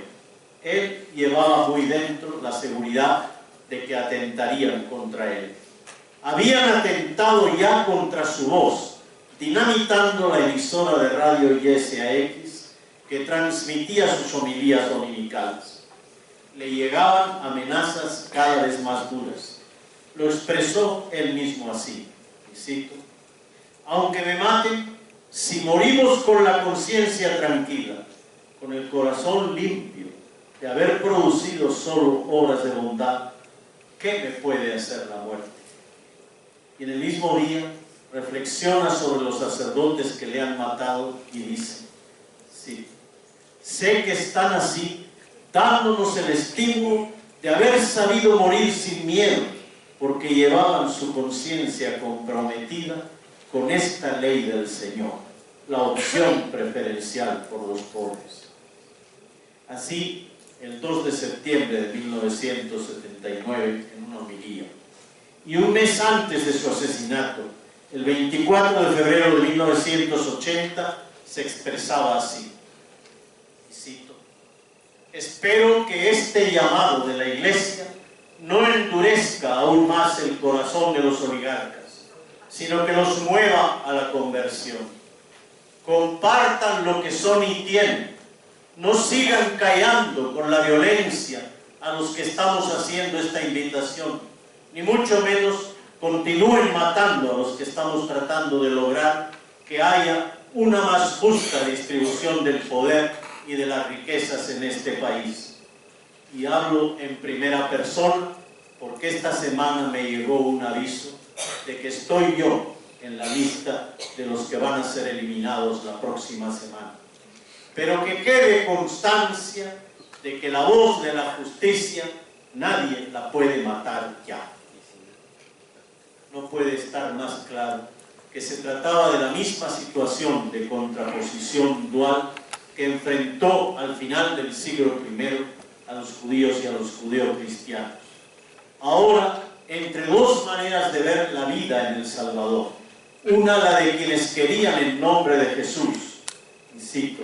Él llevaba muy dentro la seguridad de que atentarían contra él. Habían atentado ya contra su voz, dinamitando la emisora de radio YSAX que transmitía sus homilías dominicales. Le llegaban amenazas cada vez más duras. Lo expresó él mismo así, y cito: aunque me maten, si morimos con la conciencia tranquila, con el corazón limpio de haber producido solo obras de bondad, ¿qué me puede hacer la muerte? Y en el mismo día reflexiona sobre los sacerdotes que le han matado y dice: sí, sé que están así, dándonos el estímulo de haber sabido morir sin miedo, porque llevaban su conciencia comprometida con esta ley del Señor, la opción preferencial por los pobres. Así, el 2 de septiembre de 1979, en una homilía, y un mes antes de su asesinato, el 24 de febrero de 1980, se expresaba así, y cito: espero que este llamado de la Iglesia no endurezca aún más el corazón de los oligarcas, sino que los mueva a la conversión. Compartan lo que son y tienen. No sigan callando con la violencia a los que estamos haciendo esta invitación, ni mucho menos continúen matando a los que estamos tratando de lograr que haya una más justa distribución del poder y de las riquezas en este país. Y hablo en primera persona porque esta semana me llegó un aviso de que estoy yo en la lista de los que van a ser eliminados la próxima semana. Pero que quede constancia de que la voz de la justicia nadie la puede matar ya. No puede estar más claro que se trataba de la misma situación de contraposición dual que enfrentó al final del siglo I a los judíos y a los judeocristianos. Ahora, entre 2 maneras de ver la vida en El Salvador, una la de quienes querían el nombre de Jesús, y cito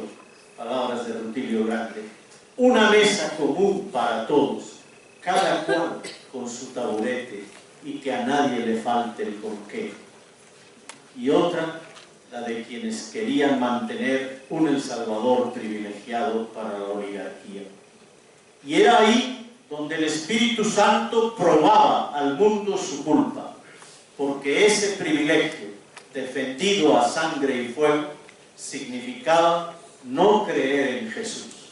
palabras de Rutilio Grande: una mesa común para todos, cada cual con su taburete y que a nadie le falte el porqué. Y otra, la de quienes querían mantener un El Salvador privilegiado para la oligarquía. Y era ahí donde el Espíritu Santo probaba al mundo su culpa, porque ese privilegio, defendido a sangre y fuego, significaba no creer en Jesús,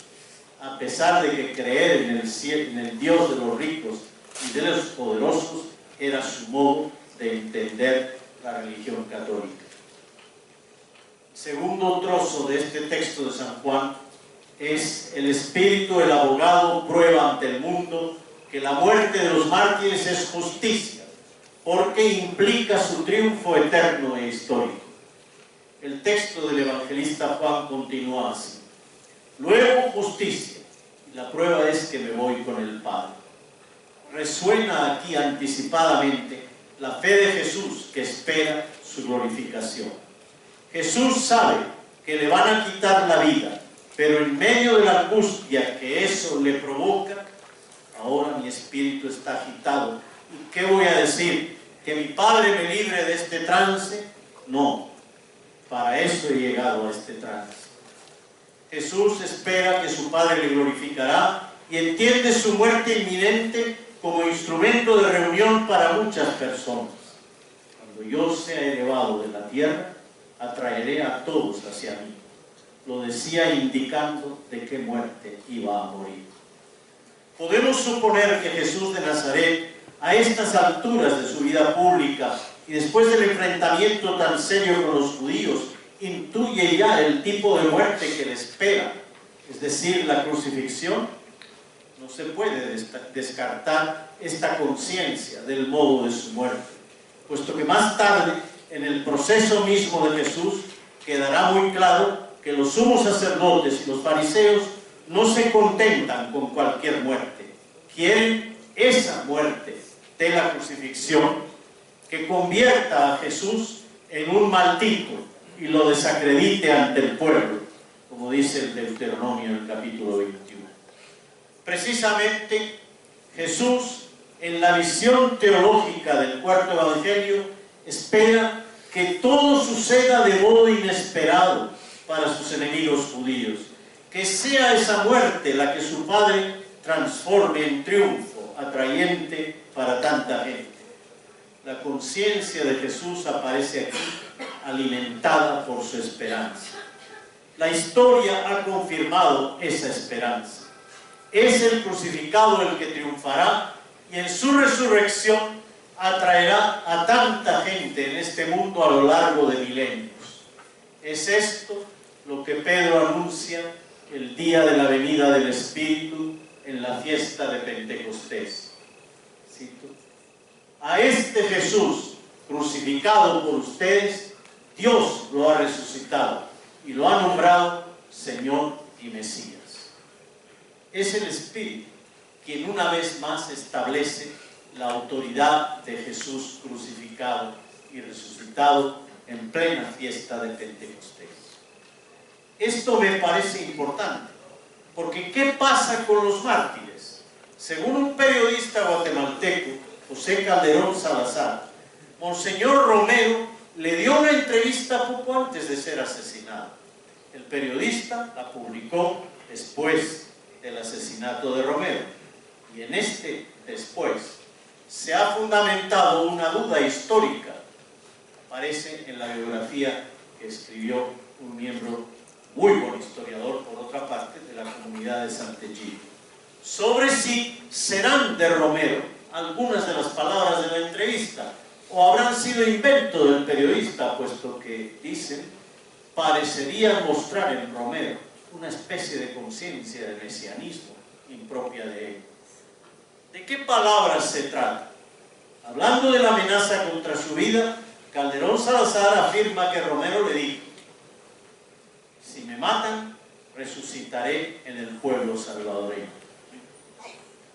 a pesar de que creer en el Dios de los ricos y de los poderosos era su modo de entender la religión católica. Segundo trozo de este texto de San Juan es: el Espíritu, el abogado, prueba ante el mundo que la muerte de los mártires es justicia, porque implica su triunfo eterno e histórico. El texto del evangelista Juan continúa así: luego justicia, y la prueba es que me voy con el Padre. Resuena aquí anticipadamente la fe de Jesús, que espera su glorificación. Jesús sabe que le van a quitar la vida, pero en medio de la angustia que eso le provoca, ahora mi espíritu está agitado. ¿Y qué voy a decir? ¿Que mi Padre me libre de este trance? No, para eso he llegado a este trance. Jesús espera que su Padre le glorificará y entiende su muerte inminente como instrumento de reunión para muchas personas. Cuando yo sea elevado de la tierra, atraeré a todos hacia mí. Lo decía indicando de qué muerte iba a morir. Podemos suponer que Jesús de Nazaret, a estas alturas de su vida pública y después del enfrentamiento tan serio con los judíos, intuye ya el tipo de muerte que le espera, es decir, la crucifixión. No se puede descartar esta conciencia del modo de su muerte, puesto que más tarde, en el proceso mismo de Jesús, quedará muy claro que los sumos sacerdotes y los fariseos no se contentan con cualquier muerte, quieren esa muerte de la crucifixión que convierta a Jesús en un maldito y lo desacredite ante el pueblo, como dice el Deuteronomio en el capítulo 21. Precisamente Jesús, en la visión teológica del cuarto evangelio, espera que todo suceda de modo inesperado para sus enemigos judíos, que sea esa muerte la que su Padre transforme en triunfo atrayente para tanta gente. La conciencia de Jesús aparece aquí, alimentada por su esperanza. La historia ha confirmado esa esperanza. Es el crucificado el que triunfará y en su resurrección atraerá a tanta gente en este mundo a lo largo de milenios. Es esto lo que Pedro anuncia el día de la venida del Espíritu en la fiesta de Pentecostés. Cito: a este Jesús crucificado por ustedes, Dios lo ha resucitado y lo ha nombrado Señor y Mesías. Es el Espíritu quien una vez más establece la autoridad de Jesús crucificado y resucitado en plena fiesta de Pentecostés. Esto me parece importante, porque ¿qué pasa con los mártires? Según un periodista guatemalteco, José Calderón Salazar, Monseñor Romero le dio una entrevista poco antes de ser asesinado. El periodista la publicó después del asesinato de Romero, y en este después se ha fundamentado una duda histórica, aparece en la biografía que escribió un miembro, muy buen historiador por otra parte, de la comunidad de Sant'Egidio, sobre si serán de Romero algunas de las palabras de la entrevista o habrán sido invento del periodista, puesto que dicen parecerían mostrar en Romero una especie de conciencia de mesianismo impropia de él. ¿De qué palabras se trata? Hablando de la amenaza contra su vida, Calderón Salazar afirma que Romero le dijo: si me matan, resucitaré en el pueblo salvadoreño.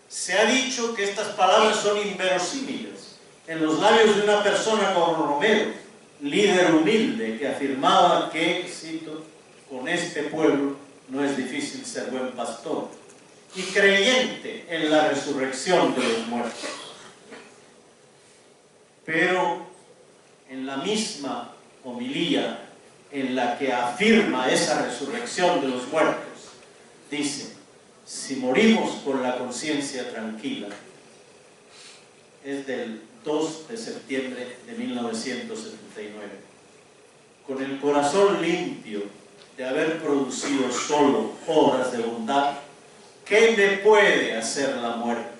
Se ha dicho que estas palabras son inverosímiles en los labios de una persona como Romero, líder humilde que afirmaba que, cito, con este pueblo no es difícil ser buen pastor, y creyente en la resurrección de los muertos. Pero en la misma homilía en la que afirma esa resurrección de los muertos, dice: si morimos con la conciencia tranquila, es del 2 de septiembre de 1979. Con el corazón limpio de haber producido solo obras de bondad, ¿qué me puede hacer la muerte?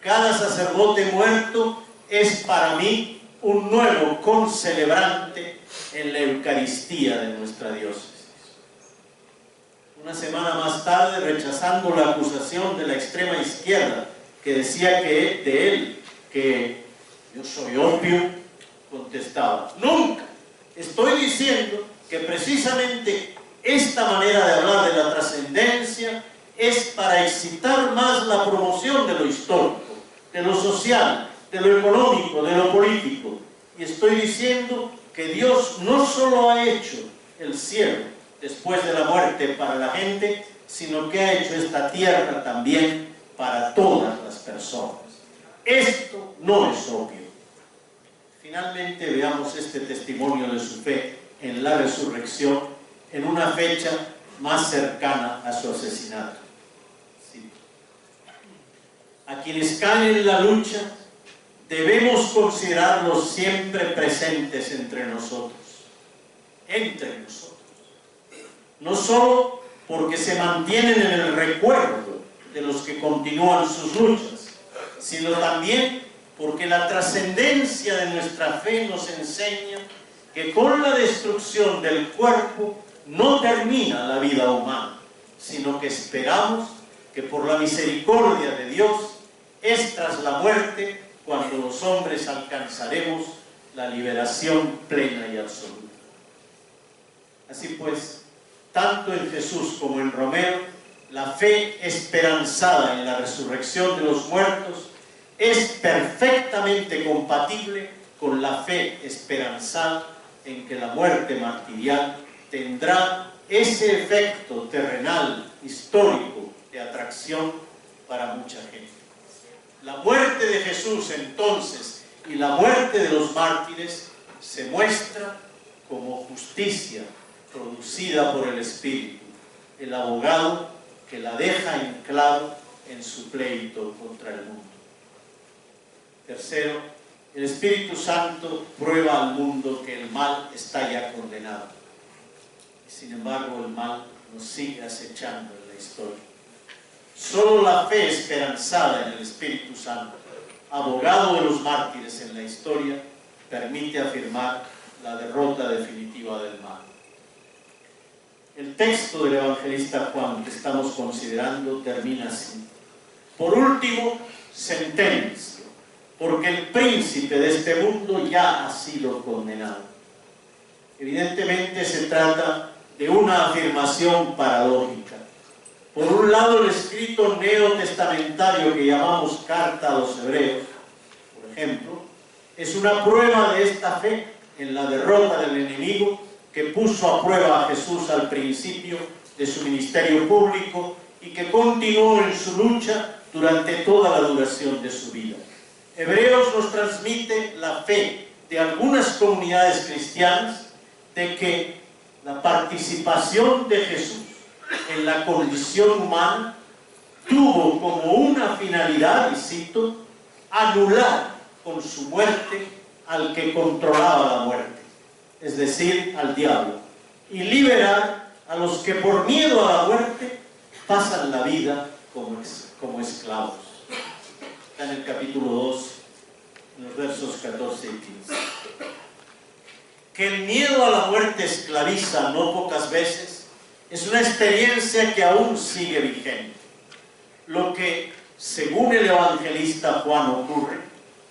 Cada sacerdote muerto es para mí un nuevo concelebrante en la Eucaristía de nuestra diócesis. Una semana más tarde, rechazando la acusación de la extrema izquierda que decía que yo soy opio, contestaba: nunca. Estoy diciendo que precisamente esta manera de hablar de la trascendencia es para excitar más la promoción de lo histórico, de lo social, de lo económico, de lo político. Y estoy diciendo que Dios no solo ha hecho el cielo después de la muerte para la gente, sino que ha hecho esta tierra también para todas las personas. Esto no es obvio. Finalmente veamos este testimonio de su fe en la resurrección en una fecha más cercana a su asesinato. Sí. A quienes caen en la lucha debemos considerarlos siempre presentes entre nosotros. No solo porque se mantienen en el recuerdo de los que continúan sus luchas, sino también porque la trascendencia de nuestra fe nos enseña que con la destrucción del cuerpo no termina la vida humana, sino que esperamos que por la misericordia de Dios es tras la muerte cuando los hombres alcanzaremos la liberación plena y absoluta. Así pues, tanto en Jesús como en Romero, la fe esperanzada en la resurrección de los muertos es perfectamente compatible con la fe esperanzada en que la muerte martirial tendrá ese efecto terrenal, histórico, de atracción para mucha gente. La muerte de Jesús, entonces, y la muerte de los mártires se muestra como justicia producida por el Espíritu, el abogado que la deja en claro en su pleito contra el mundo. Tercero, el Espíritu Santo prueba al mundo que el mal está ya condenado. Y sin embargo, el mal nos sigue acechando en la historia. Solo la fe esperanzada en el Espíritu Santo, abogado de los mártires en la historia, permite afirmar la derrota definitiva del mal. El texto del evangelista Juan que estamos considerando termina así: por último, sentencia, porque el príncipe de este mundo ya ha sido condenado. Evidentemente se trata de una afirmación paradójica. Por un lado, el escrito neotestamentario que llamamos Carta a los Hebreos, por ejemplo, es una prueba de esta fe en la derrota del enemigo que puso a prueba a Jesús al principio de su ministerio público y que continuó en su lucha durante toda la duración de su vida. Hebreos nos transmite la fe de algunas comunidades cristianas de que la participación de Jesús en la condición humana tuvo como una finalidad, y cito, anular con su muerte al que controlaba la muerte, es decir, al diablo, y liberar a los que por miedo a la muerte pasan la vida como esclavos. Está en el capítulo 2, en los versos 14 y 15. Que el miedo a la muerte esclaviza no pocas veces es una experiencia que aún sigue vigente. Lo que, según el evangelista Juan, ocurre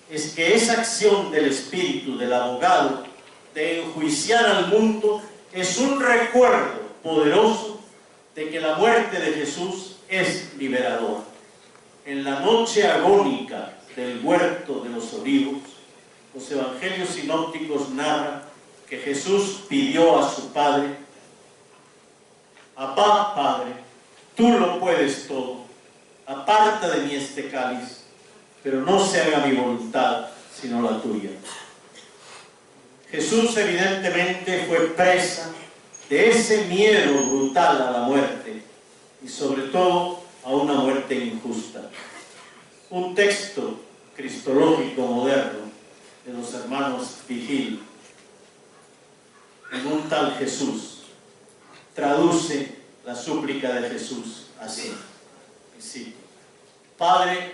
es que esa acción del Espíritu, del abogado, de enjuiciar al mundo, es un recuerdo poderoso de que la muerte de Jesús es liberadora. En la noche agónica del huerto de los olivos, los evangelios sinópticos narran que Jesús pidió a su Padre: Abba, Padre, tú lo puedes todo, aparta de mí este cáliz, pero no se haga mi voluntad, sino la tuya. Jesús evidentemente fue presa de ese miedo brutal a la muerte y sobre todo a una muerte injusta. Un texto cristológico moderno de los hermanos Vigil, en un tal Jesús, traduce la súplica de Jesús así, y cito: Padre,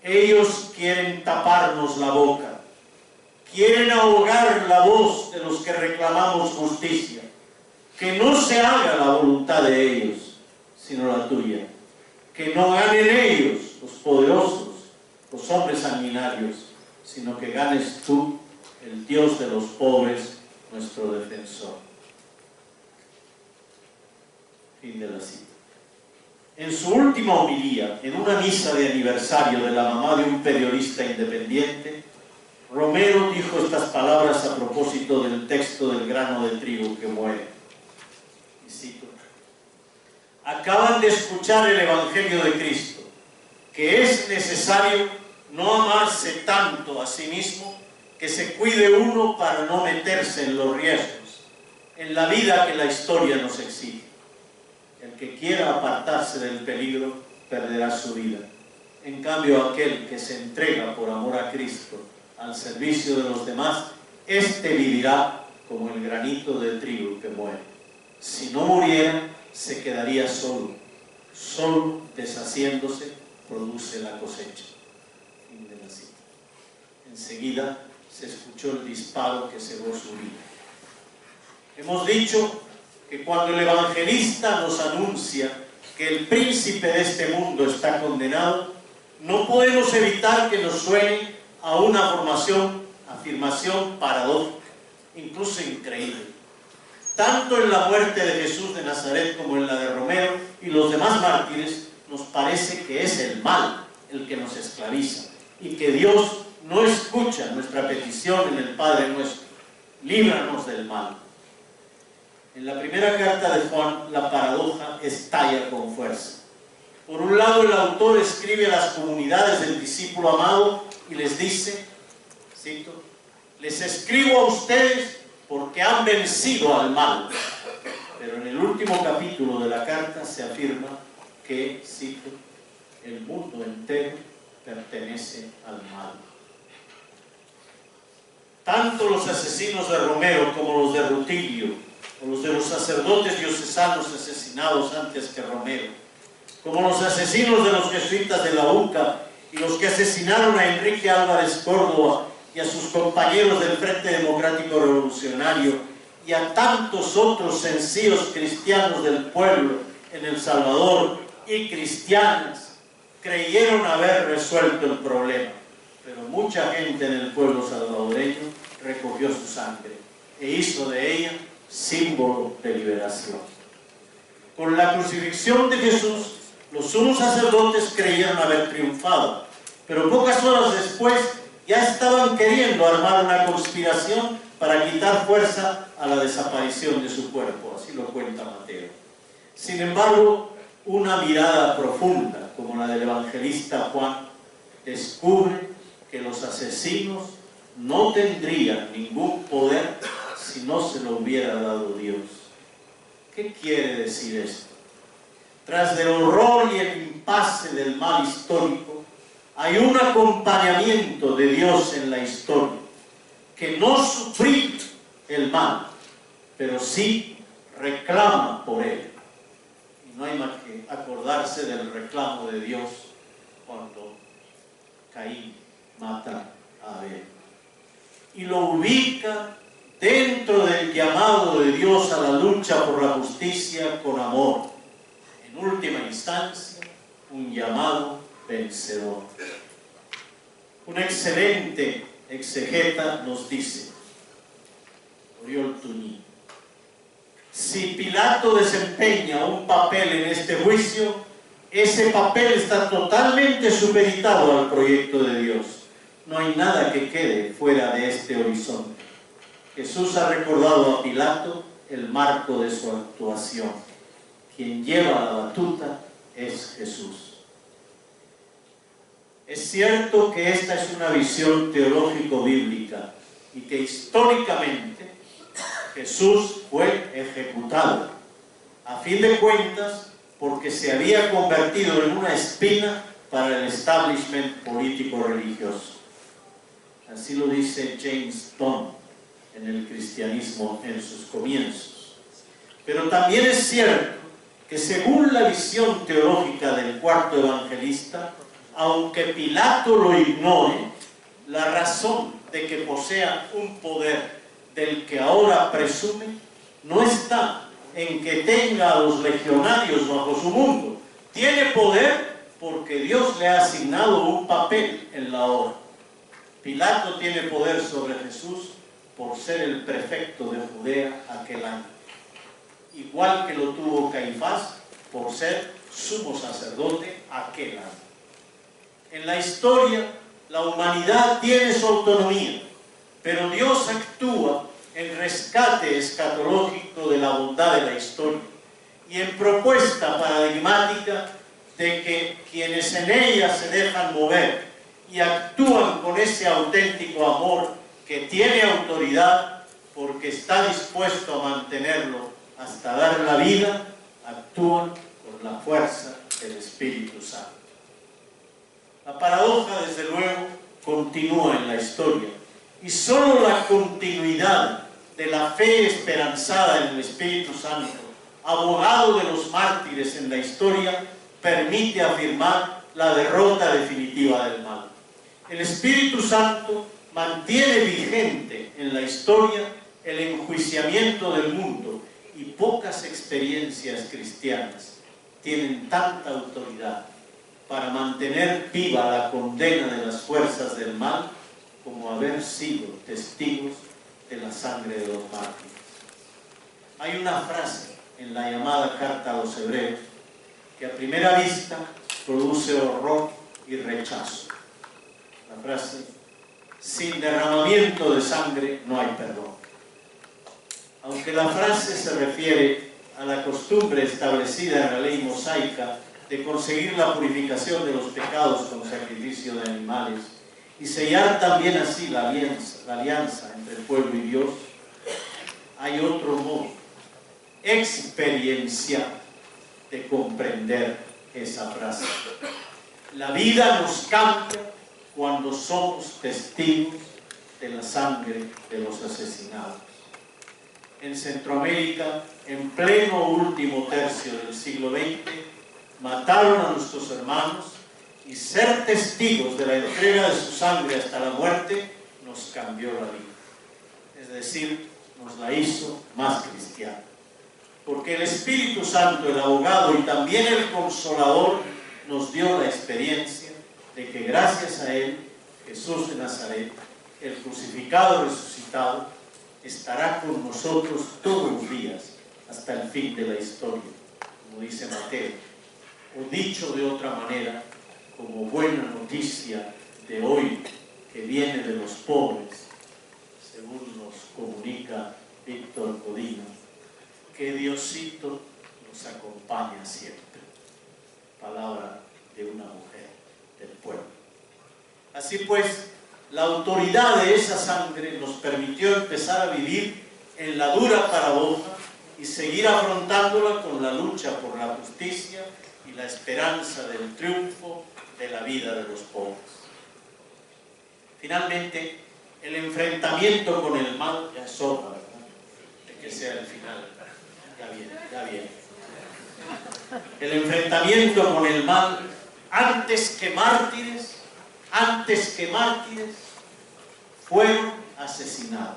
ellos quieren taparnos la boca, quieren ahogar la voz de los que reclamamos justicia. Que no se haga la voluntad de ellos, sino la tuya. Que no ganen ellos, los poderosos, los hombres sanguinarios, sino que ganes tú, el Dios de los pobres, nuestro defensor. Fin de la cita. En su última homilía, en una misa de aniversario de la mamá de un periodista independiente, Romero dijo estas palabras a propósito del texto del grano de trigo que muere. Y cito: acaban de escuchar el Evangelio de Cristo, que es necesario no amarse tanto a sí mismo, que se cuide uno para no meterse en los riesgos, en la vida que la historia nos exige. El que quiera apartarse del peligro perderá su vida. En cambio, aquel que se entrega por amor a Cristo al servicio de los demás, éste vivirá como el granito de trigo que muere. Si no muriera, se quedaría solo. Solo deshaciéndose produce la cosecha. Fin de la cita. Enseguida se escuchó el disparo que cegó su vida. Hemos dicho que cuando el evangelista nos anuncia que el príncipe de este mundo está condenado, no podemos evitar que nos suene a una afirmación paradójica, incluso increíble. Tanto en la muerte de Jesús de Nazaret como en la de Romero y los demás mártires, nos parece que es el mal el que nos esclaviza y que Dios no escucha nuestra petición en el Padre Nuestro: líbranos del mal. En la primera carta de Juan, la paradoja estalla con fuerza. Por un lado, el autor escribe a las comunidades del discípulo amado y les dice, cito: les escribo a ustedes porque han vencido al mal. Pero en el último capítulo de la carta se afirma que, cito, el mundo entero pertenece al mal. Tanto los asesinos de Romero como los de Rutilio, o los de los sacerdotes diocesanos asesinados antes que Romero, como los asesinos de los jesuitas de la UCA y los que asesinaron a Enrique Álvarez Córdoba y a sus compañeros del Frente Democrático Revolucionario y a tantos otros sencillos cristianos del pueblo en El Salvador y cristianas, creyeron haber resuelto el problema, pero mucha gente en el pueblo salvadoreño recogió su sangre e hizo de ella símbolo de liberación. Con la crucifixión de Jesús, los sumos sacerdotes creyeron haber triunfado, pero pocas horas después ya estaban queriendo armar una conspiración para quitar fuerza a la desaparición de su cuerpo, así lo cuenta Mateo. Sin embargo, una mirada profunda, como la del evangelista Juan, descubre que los asesinos no tendrían ningún poder si no se lo hubiera dado Dios. ¿Qué quiere decir esto? Tras del horror y el impasse del mal histórico, hay un acompañamiento de Dios en la historia, que no sufre el mal, pero sí reclama por él. Y no hay más que acordarse del reclamo de Dios cuando Caín mata a Abel. Y lo ubica dentro del llamado de Dios a la lucha por la justicia con amor. En última instancia, un llamado vencedor. Un excelente exegeta nos dice, Oriol Tuñi, si Pilato desempeña un papel en este juicio, ese papel está totalmente supeditado al proyecto de Dios. No hay nada que quede fuera de este horizonte. Jesús ha recordado a Pilato el marco de su actuación. Quien lleva la batuta es Jesús. Es cierto que esta es una visión teológico-bíblica y que históricamente Jesús fue ejecutado, a fin de cuentas, porque se había convertido en una espina para el establishment político-religioso. Así lo dice James Dunn en el cristianismo en sus comienzos. Pero también es cierto que según la visión teológica del cuarto evangelista, aunque Pilato lo ignore, la razón de que posea un poder del que ahora presume no está en que tenga a los legionarios bajo su mundo. Tiene poder porque Dios le ha asignado un papel en la obra. Pilato tiene poder sobre Jesús por ser el prefecto de Judea aquel año, igual que lo tuvo Caifás por ser sumo sacerdote aquel año. En la historia, la humanidad tiene su autonomía, pero Dios actúa en rescate escatológico de la bondad de la historia y en propuesta paradigmática de que quienes en ella se dejan mover y actúan con ese auténtico amor que tiene autoridad porque está dispuesto a mantenerlo hasta dar la vida, actúan con la fuerza del Espíritu Santo. La paradoja, desde luego, continúa en la historia y solo la continuidad de la fe esperanzada en el Espíritu Santo, abogado de los mártires en la historia, permite afirmar la derrota definitiva del mal. El Espíritu Santo mantiene vigente en la historia el enjuiciamiento del mundo y pocas experiencias cristianas tienen tanta autoridad para mantener viva la condena de las fuerzas del mal como haber sido testigos de la sangre de los mártires. Hay una frase en la llamada Carta a los Hebreos que a primera vista produce horror y rechazo. La frase: sin derramamiento de sangre no hay perdón. Aunque la frase se refiere a la costumbre establecida en la ley mosaica de conseguir la purificación de los pecados con sacrificio de animales y sellar también así la alianza entre el pueblo y Dios, hay otro modo experiencial de comprender esa frase. La vida nos cambia cuando somos testigos de la sangre de los asesinados. En Centroamérica, en pleno último tercio del siglo XX, mataron a nuestros hermanos y ser testigos de la entrega de su sangre hasta la muerte nos cambió la vida. Es decir, nos la hizo más cristiana. Porque el Espíritu Santo, el abogado y también el consolador, nos dio la experiencia de que gracias a Él, Jesús de Nazaret, el crucificado resucitado, estará con nosotros todos los días hasta el fin de la historia, como dice Mateo, o dicho de otra manera, como buena noticia de hoy que viene de los pobres, según nos comunica Víctor Codina, que Diosito nos acompaña siempre. Palabra de una mujer del pueblo. Así pues, la autoridad de esa sangre nos permitió empezar a vivir en la dura paradoja y seguir afrontándola con la lucha por la justicia y la esperanza del triunfo de la vida de los pobres. Finalmente, el enfrentamiento con el mal, ya es hora, ¿verdad?, de que sea el final. Ya viene. El enfrentamiento con el mal, antes que mártires, fueron asesinados.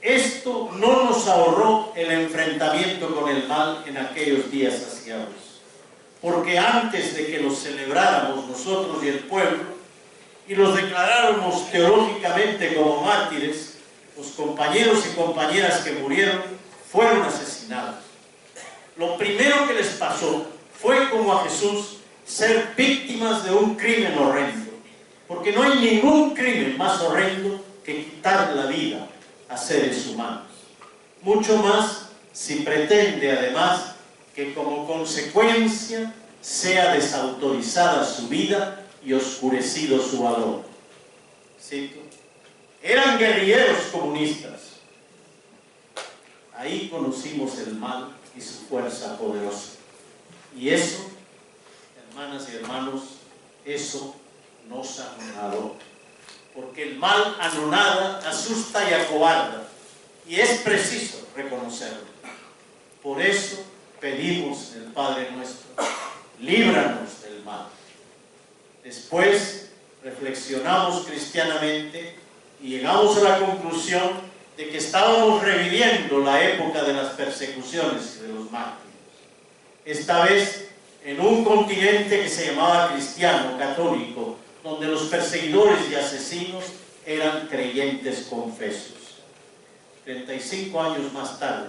Esto no nos ahorró el enfrentamiento con el mal en aquellos días saciados, porque antes de que los celebráramos nosotros y el pueblo, y los declaráramos teológicamente como mártires, los compañeros y compañeras que murieron fueron asesinados. Lo primero que les pasó fue, como a Jesús, ser víctimas de un crimen horrendo, porque no hay ningún crimen más horrendo que quitar la vida a seres humanos. Mucho más si pretende además que como consecuencia sea desautorizada su vida y oscurecido su valor. Cito: eran guerrilleros comunistas. Ahí conocimos el mal y su fuerza poderosa. Y eso, hermanas hermanas y hermanos, eso nos anonadó. Porque el mal anonada, asusta y acobarda, y es preciso reconocerlo. Por eso pedimos en el Padre nuestro, líbranos del mal. Después reflexionamos cristianamente y llegamos a la conclusión de que estábamos reviviendo la época de las persecuciones y de los mártires. Esta vez en un continente que se llamaba cristiano, católico, donde los perseguidores y asesinos eran creyentes confesos. 35 años más tarde,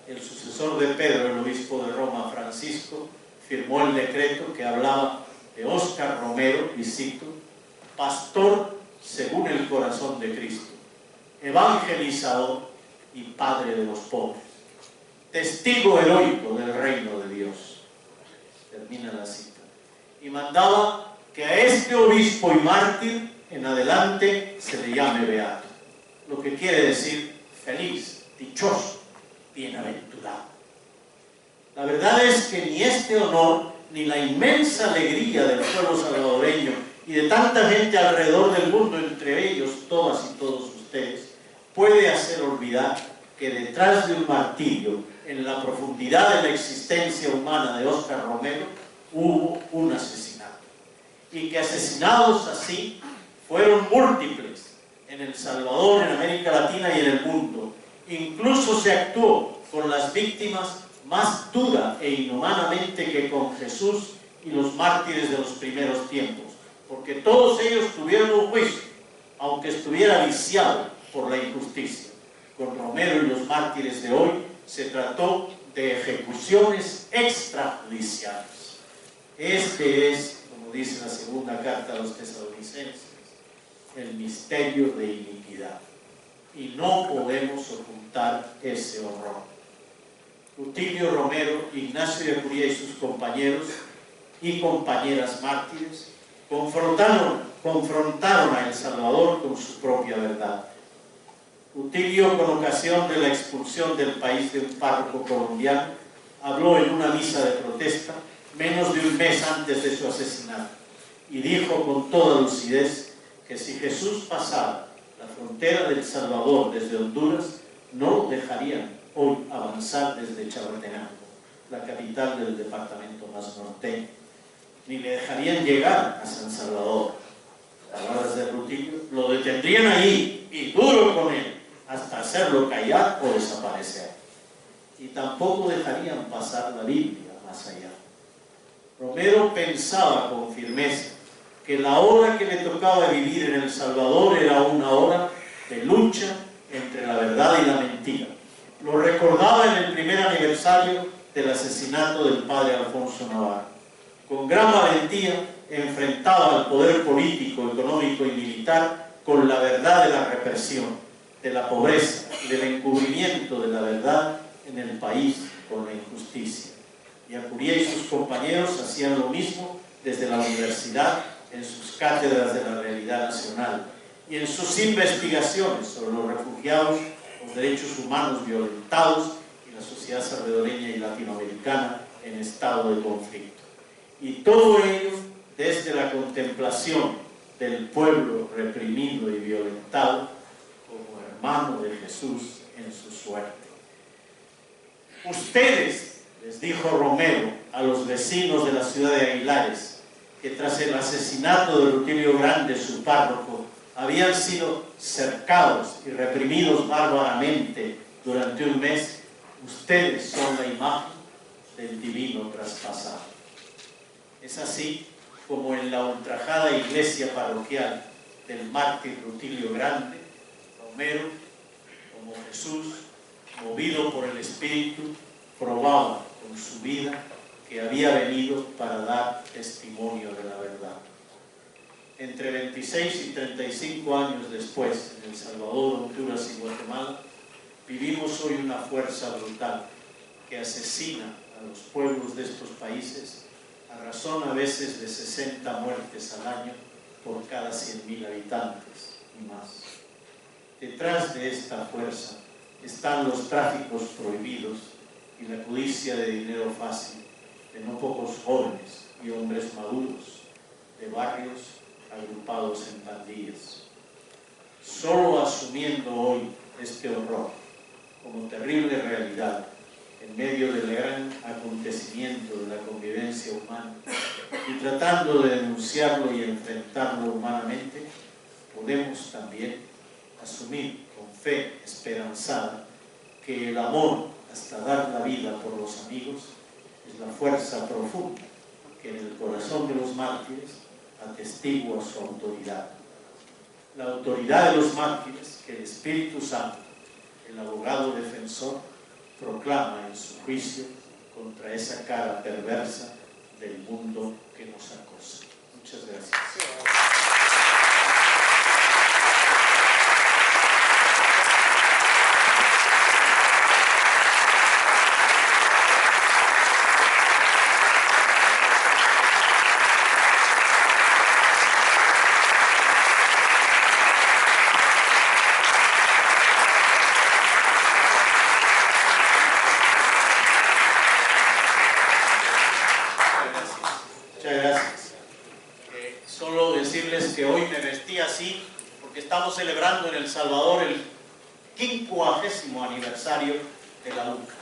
el sucesor de Pedro, el obispo de Roma, Francisco, firmó el decreto que hablaba de Óscar Romero, y cito, pastor según el corazón de Cristo, evangelizador y padre de los pobres, testigo heroico del reino de Dios. Termina la cita. Y mandaba que a este obispo y mártir en adelante se le llame beato, lo que quiere decir feliz, dichoso, bienaventurado. La verdad es que ni este honor ni la inmensa alegría del pueblo salvadoreño y de tanta gente alrededor del mundo, entre ellos todas y todos ustedes, puede hacer olvidar que detrás de un martirio, en la profundidad de la existencia humana de Óscar Romero, hubo un asesinato. Y que asesinados así fueron múltiples en El Salvador, en América Latina y en el mundo. Incluso se actuó con las víctimas más dura e inhumanamente que con Jesús y los mártires de los primeros tiempos, porque todos ellos tuvieron un juicio, aunque estuviera viciado por la injusticia. Con Romero y los mártires de hoy se trató de ejecuciones extrajudiciales. Este es, como dice la segunda carta a los tesalonicenses, el misterio de iniquidad, y no podemos ocultar ese horror. Rutilio Romero, Ignacio de Acuría y sus compañeros y compañeras mártires confrontaron a El Salvador con su propia verdad. Rutilio, con ocasión de la expulsión del país de un párroco colombiano, habló en una misa de protesta menos de un mes antes de su asesinato y dijo con toda lucidez que si Jesús pasara la frontera del Salvador desde Honduras, no lo dejarían hoy avanzar desde Chalatenango, la capital del departamento más norteño, ni le dejarían llegar a San Salvador. Palabras de Rutilio, lo detendrían ahí y duro con él hasta hacerlo callar o desaparecer, y tampoco dejarían pasar la Biblia más allá. Romero pensaba con firmeza que la hora que le tocaba vivir en El Salvador era una hora de lucha entre la verdad y la mentira. Lo recordaba en el primer aniversario del asesinato del padre Alfonso Navarro. Con gran valentía enfrentaba al poder político, económico y militar con la verdad de la represión, de la pobreza y del encubrimiento de la verdad en el país con la injusticia. Y Acuría y sus compañeros hacían lo mismo desde la universidad, en sus cátedras de la realidad nacional y en sus investigaciones sobre los refugiados, los derechos humanos violentados y la sociedad salvadoreña y latinoamericana en estado de conflicto. Y todo ello desde la contemplación del pueblo reprimido y violentado como hermano de Jesús en su suerte. Ustedes, les dijo Romero a los vecinos de la ciudad de Aguilares, que tras el asesinato de Rutilio Grande, su párroco, habían sido cercados y reprimidos bárbaramente durante un mes, ustedes son la imagen del divino traspasado. Es así como en la ultrajada iglesia parroquial del mártir Rutilio Grande, Romero, como Jesús, movido por el Espíritu, probaba con su vida que había venido para dar testimonio de la verdad. Entre 26 y 35 años después, en El Salvador, Honduras y Guatemala, vivimos hoy una fuerza brutal que asesina a los pueblos de estos países a razón a veces de 60 muertes al año por cada 100.000 habitantes y más. Detrás de esta fuerza están los tráficos prohibidos y la codicia de dinero fácil, de no pocos jóvenes y hombres maduros, de barrios agrupados en pandillas. Solo asumiendo hoy este horror como terrible realidad en medio del gran acontecimiento de la convivencia humana y tratando de denunciarlo y enfrentarlo humanamente, podemos también asumir con fe esperanzada que el amor hasta dar la vida por los amigos es la fuerza profunda que en el corazón de los mártires atestigua su autoridad. La autoridad de los mártires que el Espíritu Santo, el abogado defensor, proclama en su juicio contra esa cara perversa del mundo que nos acosa. Muchas gracias. Solo decirles que hoy me vestí así porque estamos celebrando en El Salvador el 50º aniversario de la UCA.